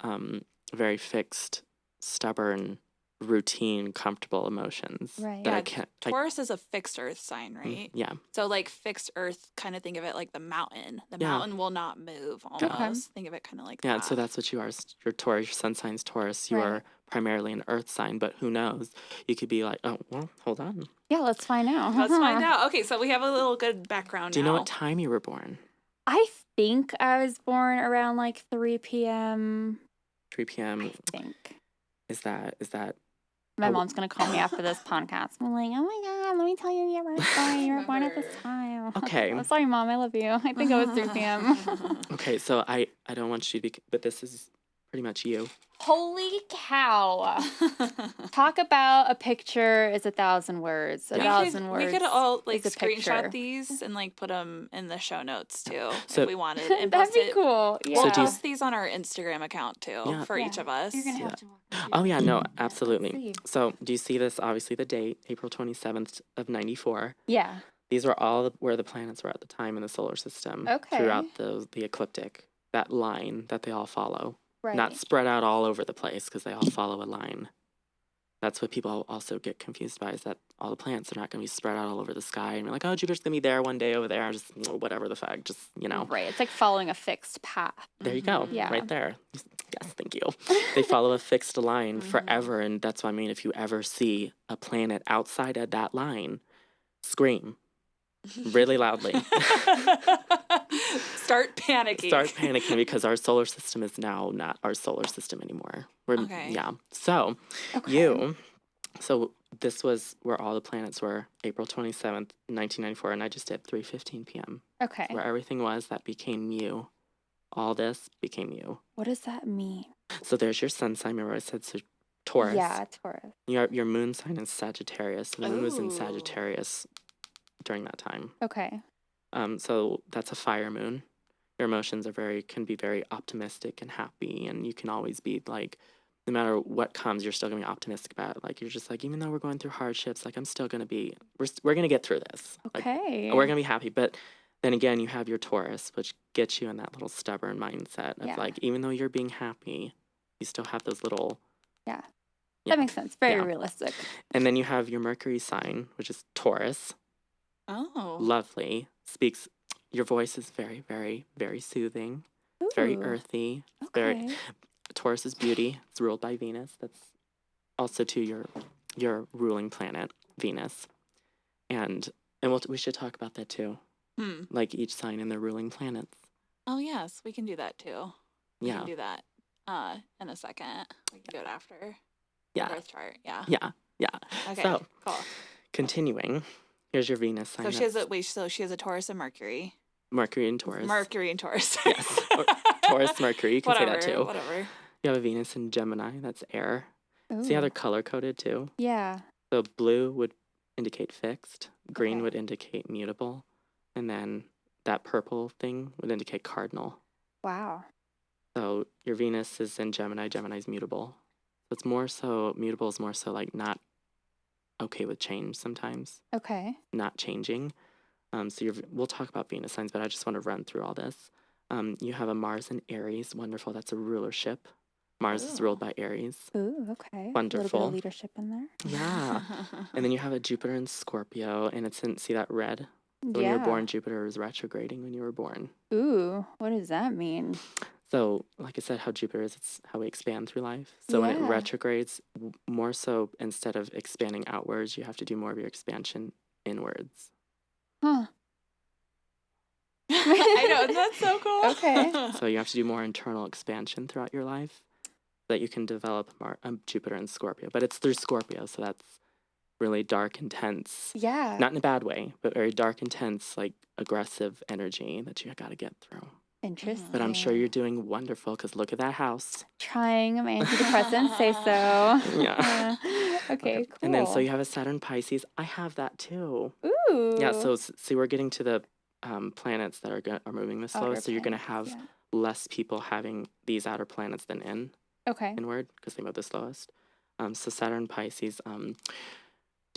[SPEAKER 3] very fixed, stubborn, routine, comfortable emotions.
[SPEAKER 1] Right.
[SPEAKER 3] That
[SPEAKER 2] Yeah,
[SPEAKER 3] I can't.
[SPEAKER 2] Taurus is a fixed earth sign, right?
[SPEAKER 3] Yeah.
[SPEAKER 2] So like fixed earth, kind of think of it like the mountain. The mountain will not move almost.
[SPEAKER 1] Okay.
[SPEAKER 2] Think of it kind of like
[SPEAKER 3] Yeah,
[SPEAKER 2] that.
[SPEAKER 3] so that's what you are. Your Taurus, your sun sign's Taurus. You are primarily an earth sign, but who knows? You could be like, oh, well, hold on.
[SPEAKER 1] Yeah, let's find out.
[SPEAKER 2] Let's find out. Okay, so we have a little good background
[SPEAKER 3] Do you
[SPEAKER 2] now.
[SPEAKER 3] know what time you were born?
[SPEAKER 1] I think I was born around like 3 p.m.
[SPEAKER 3] 3 p.m.
[SPEAKER 1] I think.
[SPEAKER 3] Is that
[SPEAKER 1] My mom's going to call me after this podcast. I'm like, oh my God, let me tell you your birthday. You were born at this time.
[SPEAKER 3] Okay.
[SPEAKER 1] I'm sorry, Mom. I love you. I think it was 3 p.m.
[SPEAKER 3] Okay, so I don't want you to be, but this is pretty much you.
[SPEAKER 1] Holy cow. Talk about a picture is 1,000 words. 1,000 words.
[SPEAKER 2] We could all like
[SPEAKER 1] is a
[SPEAKER 2] screenshot
[SPEAKER 1] picture.
[SPEAKER 2] these and like put them in the show notes too
[SPEAKER 3] So-
[SPEAKER 2] if we wanted. And
[SPEAKER 1] That'd
[SPEAKER 2] post
[SPEAKER 1] be
[SPEAKER 2] it.
[SPEAKER 1] cool. Yeah.
[SPEAKER 2] We'll
[SPEAKER 3] So do you-
[SPEAKER 2] post these on our Instagram account too for each of us.
[SPEAKER 1] You're going to have to walk.
[SPEAKER 3] Oh yeah, no, absolutely.
[SPEAKER 1] see.
[SPEAKER 3] So do you see this? Obviously, the date, April 27th of 94.
[SPEAKER 1] Yeah.
[SPEAKER 3] These were all where the planets were at the time in the solar system.
[SPEAKER 1] Okay.
[SPEAKER 3] Throughout the ecliptic, that line that they all follow.
[SPEAKER 1] Right.
[SPEAKER 3] Not spread out all over the place because they all follow a line. That's what people also get confused by, is that all the planets are not going to be spread out all over the sky. And you're like, oh, Jupiter's going to be there one day over there. Just whatever the fact, just,
[SPEAKER 1] Right. It's like following a fixed path.
[SPEAKER 3] There you go.
[SPEAKER 1] Yeah.
[SPEAKER 3] Right there. Yes, thank you. They follow a fixed line forever. And that's what I mean. If you ever see a planet outside of that line, scream really loudly.
[SPEAKER 2] Start panicking.
[SPEAKER 3] Start panicking because our solar system is now not our solar system anymore.
[SPEAKER 2] Okay.
[SPEAKER 3] Yeah. So this was where all the planets were, April 27th, 1994, and I just did 3:15 p.m.
[SPEAKER 1] Okay.
[SPEAKER 3] Where everything was, that became you. All this became you.
[SPEAKER 1] What does that mean?
[SPEAKER 3] So there's your sun sign. Remember I said so Taurus.
[SPEAKER 1] Yeah, Taurus.
[SPEAKER 3] Your moon sign is Sagittarius. So the moon was in
[SPEAKER 2] Ooh.
[SPEAKER 3] Sagittarius during that time.
[SPEAKER 1] Okay.
[SPEAKER 3] So that's a fire moon. Your emotions can be very optimistic and happy, and you can always be like no matter what comes, you're still going to be optimistic about it. Like, you're just like, even though we're going through hardships, like, I'm still going to be, we're going to get through this.
[SPEAKER 1] Okay.
[SPEAKER 3] Like, we're going to be happy. But then again, you have your Taurus, which gets you in that little stubborn mindset of like, even though you're being happy, you still have those little.
[SPEAKER 1] Yeah. That makes sense. Very realistic.
[SPEAKER 3] And then you have your Mercury sign, which is Taurus.
[SPEAKER 2] Oh.
[SPEAKER 3] Lovely. Speaks, your voice is very, very, very soothing.
[SPEAKER 1] Ooh.
[SPEAKER 3] It's very earthy. It's very, Taurus is beauty. It's ruled by Venus. That's also to your ruling planet, Venus. And we should talk about that too. Like each sign and their ruling planets.
[SPEAKER 2] Oh, yes. We can do that too. We
[SPEAKER 3] Yeah.
[SPEAKER 2] can do that in a second. We can do it after.
[SPEAKER 3] Yeah.
[SPEAKER 2] Birth chart. Yeah.
[SPEAKER 3] Yeah.
[SPEAKER 2] Okay.
[SPEAKER 3] So,
[SPEAKER 2] cool.
[SPEAKER 3] Continuing, here's your Venus sign.
[SPEAKER 2] So she has a Taurus and Mercury.
[SPEAKER 3] Mercury and Taurus.
[SPEAKER 2] Mercury and Taurus.
[SPEAKER 3] Yes. Or Taurus, Mercury. You can say that too.
[SPEAKER 2] Whatever.
[SPEAKER 3] You have a Venus in Gemini. That's air.
[SPEAKER 1] Ooh.
[SPEAKER 3] See how they're color coded too?
[SPEAKER 1] Yeah.
[SPEAKER 3] So blue would indicate fixed. Green would indicate mutable. And then that purple thing would indicate cardinal.
[SPEAKER 1] Wow.
[SPEAKER 3] So your Venus is in Gemini. Gemini's mutable. So it's more so, mutable is more so like not okay with change sometimes.
[SPEAKER 1] Okay.
[SPEAKER 3] Not changing. So we'll talk about Venus signs, but I just want to run through all this. You have a Mars in Aries. Wonderful. That's a rulership. Mars is ruled by Aries.
[SPEAKER 1] Ooh, okay.
[SPEAKER 3] Wonderful.
[SPEAKER 1] A little bit of leadership in there.
[SPEAKER 3] Yeah. And then you have a Jupiter in Scorpio, and it's in, see that red? So when you were born, Jupiter was retrograding when you were born.
[SPEAKER 1] Ooh, what does that mean?
[SPEAKER 3] So, like I said, how Jupiter is, it's how we expand through life. So when it retrogrades, more so instead of expanding outwards, you have to do more of your expansion inwards.
[SPEAKER 1] Huh.
[SPEAKER 2] I know, that's so cool.
[SPEAKER 1] Okay.
[SPEAKER 3] So you have to do more internal expansion throughout your life so that you can develop Jupiter in Scorpio. But it's through Scorpio, so that's really dark, intense.
[SPEAKER 1] Yeah.
[SPEAKER 3] Not in a bad way, but very dark, intense, like aggressive energy that you got to get through.
[SPEAKER 1] Interesting.
[SPEAKER 3] But I'm sure you're doing wonderful because look at that house.
[SPEAKER 1] Trying my antidepressants say so.
[SPEAKER 3] Yeah.
[SPEAKER 1] Okay, cool.
[SPEAKER 3] And then so you have a Saturn Pisces. I have that too.
[SPEAKER 1] Ooh.
[SPEAKER 3] Yeah, so see, we're getting to the planets that are moving the slowest. So you're going to have less people having these outer planets than inward because they move the slowest. So Saturn Pisces. Do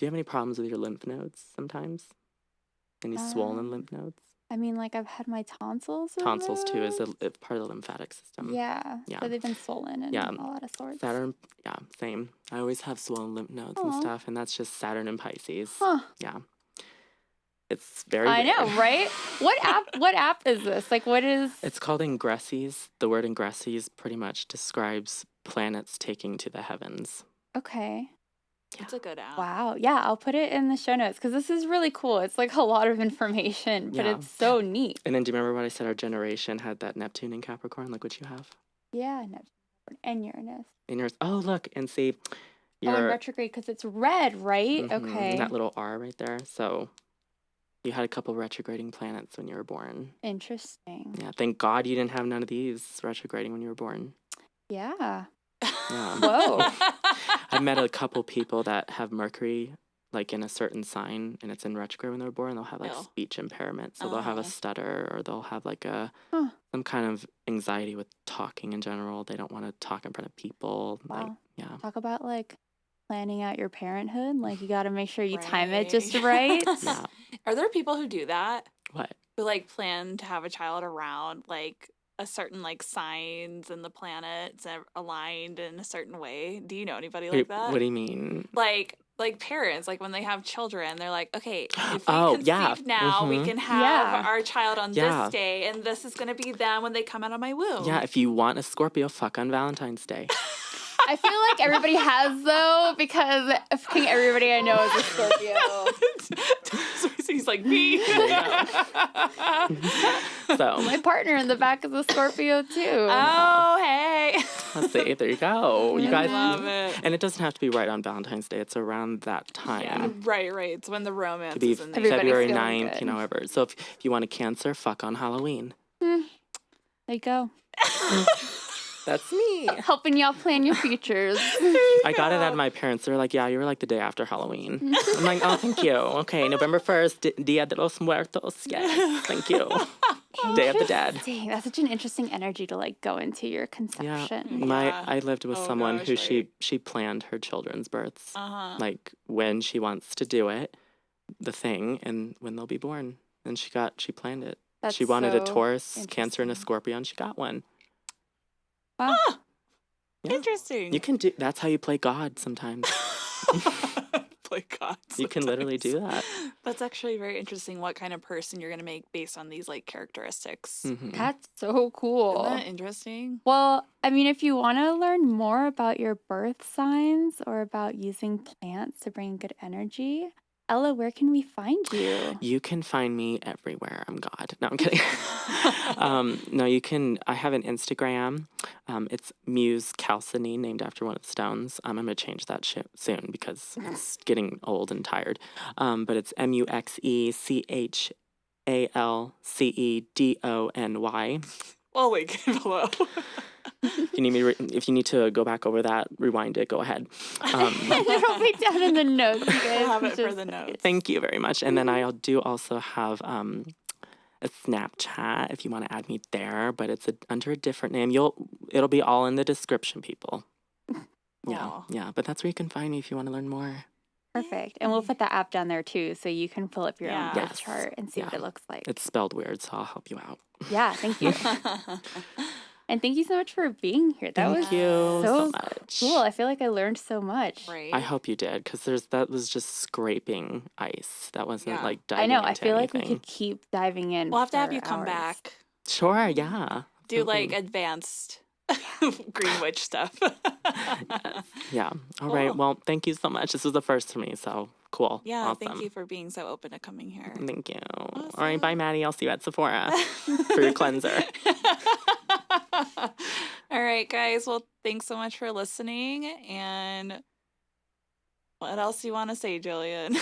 [SPEAKER 3] you have any problems with your lymph nodes sometimes? Any swollen lymph nodes?
[SPEAKER 1] I mean, like I've had my tonsils.
[SPEAKER 3] Tonsils too is a part of the lymphatic system.
[SPEAKER 1] Yeah. So they've been swollen and all out of sorts.
[SPEAKER 3] Saturn, same. I always have swollen lymph nodes and stuff, and that's just Saturn and Pisces.
[SPEAKER 1] Huh.
[SPEAKER 3] Yeah. It's very
[SPEAKER 1] I
[SPEAKER 3] weird.
[SPEAKER 1] know, right? What app is this? Like, what is...
[SPEAKER 3] It's called Ingresses. The word Ingresses pretty much describes planets taking to the heavens.
[SPEAKER 1] Okay.
[SPEAKER 2] It's a good app.
[SPEAKER 1] Wow. Yeah, I'll put it in the show notes because this is really cool. It's like a lot of information, but it's so neat.
[SPEAKER 3] And then do you remember what I said? Our generation had that Neptune in Capricorn, like what you have?
[SPEAKER 1] Yeah, Neptune and Uranus.
[SPEAKER 3] In yours. Oh, look, and see.
[SPEAKER 1] In retrograde because it's red, right? Okay.
[SPEAKER 3] That little R right there. So you had a couple retrograding planets when you were born.
[SPEAKER 1] Interesting.
[SPEAKER 3] Yeah, thank God you didn't have none of these retrograding when you were born.
[SPEAKER 1] Yeah.
[SPEAKER 3] Yeah.
[SPEAKER 1] Whoa.
[SPEAKER 3] I've met a couple people that have Mercury like in a certain sign and it's in retrograde when they're born. They'll have like speech impairment. So they'll have a stutter or they'll have like some kind of anxiety with talking in general. They don't want to talk in front of people.
[SPEAKER 1] Wow.
[SPEAKER 3] Like,
[SPEAKER 1] talk about like planning out your parenthood. Like you got to make sure you time it just right.
[SPEAKER 3] Yeah.
[SPEAKER 2] Are there people who do that?
[SPEAKER 3] What?
[SPEAKER 2] Who like plan to have a child around like a certain like signs and the planets are aligned in a certain way? Do you know anybody like that?
[SPEAKER 3] What do you mean?
[SPEAKER 2] Like parents, like when they have children, they're like, okay, if we conceive now, we can have our child on this day, and this is going to be them when they come out of my womb.
[SPEAKER 3] Yeah, if you want a Scorpio, fuck on Valentine's Day.
[SPEAKER 1] I feel like everybody has, though, because fucking everybody I know is a Scorpio.
[SPEAKER 2] So he's like, me.
[SPEAKER 3] So
[SPEAKER 1] my partner in the back is a Scorpio, too.
[SPEAKER 2] Oh, hey.
[SPEAKER 3] Let's see. There you go. You guys
[SPEAKER 2] love it.
[SPEAKER 3] And it doesn't have to be right on Valentine's Day. It's around that time.
[SPEAKER 2] Yeah, right. It's when the romance
[SPEAKER 3] is
[SPEAKER 2] in there.
[SPEAKER 3] February 9th, you know, whatever. So if you want a Cancer, fuck on Halloween.
[SPEAKER 1] There you go.
[SPEAKER 3] That's me.
[SPEAKER 1] Helping y'all plan your futures.
[SPEAKER 3] I got it out of my parents. They're like, yeah, you were like the day after Halloween. I'm like, oh, thank you. Okay, November 1st, Dia de los Muertos. Yes, thank you. Day of the Dead.
[SPEAKER 1] Interesting. That's such an interesting energy to like go into your
[SPEAKER 3] Yeah,
[SPEAKER 1] conception.
[SPEAKER 3] I lived with
[SPEAKER 2] Oh,
[SPEAKER 3] someone
[SPEAKER 2] gosh,
[SPEAKER 3] who
[SPEAKER 2] right.
[SPEAKER 3] she planned her children's births,
[SPEAKER 2] Uh-huh.
[SPEAKER 3] like when she wants to do it, the thing, and when they'll be born. And she planned it.
[SPEAKER 1] That's
[SPEAKER 3] She wanted a
[SPEAKER 1] so
[SPEAKER 3] Taurus, Cancer, and a
[SPEAKER 1] interesting.
[SPEAKER 3] Scorpio, and she got one.
[SPEAKER 1] Wow.
[SPEAKER 2] Ah,
[SPEAKER 3] Yeah.
[SPEAKER 2] interesting.
[SPEAKER 3] You can do. That's how you play God sometimes.
[SPEAKER 2] Play God.
[SPEAKER 3] You can literally
[SPEAKER 2] sometimes.
[SPEAKER 3] do that.
[SPEAKER 2] That's actually very interesting. What kind of person you're gonna make based on these like characteristics?
[SPEAKER 3] Hmm.
[SPEAKER 1] That's so cool.
[SPEAKER 2] Isn't that interesting?
[SPEAKER 1] Well, I mean, if you want to learn more about your birth signs or about using plants to bring good energy, Ella, where can we find you?
[SPEAKER 3] You can find me everywhere. I'm God. No, I'm kidding. No, you can. I have an Instagram. It's Muse Calciny, named after one of the stones. I'm going to change that shit soon because it's getting old and tired. But it's MuxeChalcedony.
[SPEAKER 2] I'll link it below.
[SPEAKER 3] If you need if you need to go back over that, rewind it. Go ahead.
[SPEAKER 1] It'll be down in the notes. You guys
[SPEAKER 2] We'll have
[SPEAKER 1] can
[SPEAKER 2] it for
[SPEAKER 1] just-
[SPEAKER 2] the notes.
[SPEAKER 3] Thank you very much. And then I do also have a Snapchat if you want to add me there, but it's under a different name. It'll be all in the description, people. Yeah,
[SPEAKER 2] Aw.
[SPEAKER 3] yeah. But that's where you can find me if you want to learn more.
[SPEAKER 1] Perfect. And we'll put the app down there too, so you can pull up your own
[SPEAKER 2] Yeah.
[SPEAKER 1] birth
[SPEAKER 3] Yes.
[SPEAKER 1] chart and see what
[SPEAKER 3] Yeah.
[SPEAKER 1] it looks like.
[SPEAKER 3] It's spelled weird, so I'll help you out.
[SPEAKER 1] Yeah, thank you. And thank you so much for being here. That
[SPEAKER 3] Thank
[SPEAKER 1] was
[SPEAKER 3] you so
[SPEAKER 1] so
[SPEAKER 3] much.
[SPEAKER 1] cool. I feel like I learned so much.
[SPEAKER 2] Right.
[SPEAKER 3] I hope you did, because that was just scraping ice. That wasn't
[SPEAKER 2] Yeah.
[SPEAKER 3] like
[SPEAKER 1] I
[SPEAKER 3] diving
[SPEAKER 1] know. I
[SPEAKER 3] into
[SPEAKER 1] feel like we
[SPEAKER 3] anything.
[SPEAKER 1] could keep diving in.
[SPEAKER 2] We'll have to have
[SPEAKER 1] for
[SPEAKER 2] you come
[SPEAKER 1] hours.
[SPEAKER 2] back.
[SPEAKER 3] Sure, yeah.
[SPEAKER 2] Do like
[SPEAKER 3] absolutely.
[SPEAKER 2] advanced Green Witch stuff.
[SPEAKER 3] Yeah. All right.
[SPEAKER 2] Cool.
[SPEAKER 3] Well, thank you so much. This was the first for me, so cool.
[SPEAKER 2] Yeah,
[SPEAKER 3] Awesome.
[SPEAKER 2] thank you for being so open to coming here.
[SPEAKER 3] Thank you. All right, bye,
[SPEAKER 2] Awesome.
[SPEAKER 3] Maddie. I'll see you at Sephora for your cleanser.
[SPEAKER 2] All right, guys. Well, thanks so much for listening. And what else do you want to say, Jillian?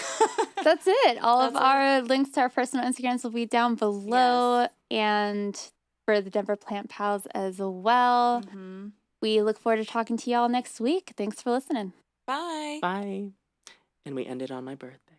[SPEAKER 1] That's it. All of
[SPEAKER 2] That's it.
[SPEAKER 1] our links to our personal Instagrams will be down below,
[SPEAKER 2] Yes.
[SPEAKER 1] and for the Denver Plant Pals as well.
[SPEAKER 2] Mhm.
[SPEAKER 1] We look forward to talking to y'all next week. Thanks for listening.
[SPEAKER 2] Bye.
[SPEAKER 3] Bye. And we ended on my birthday.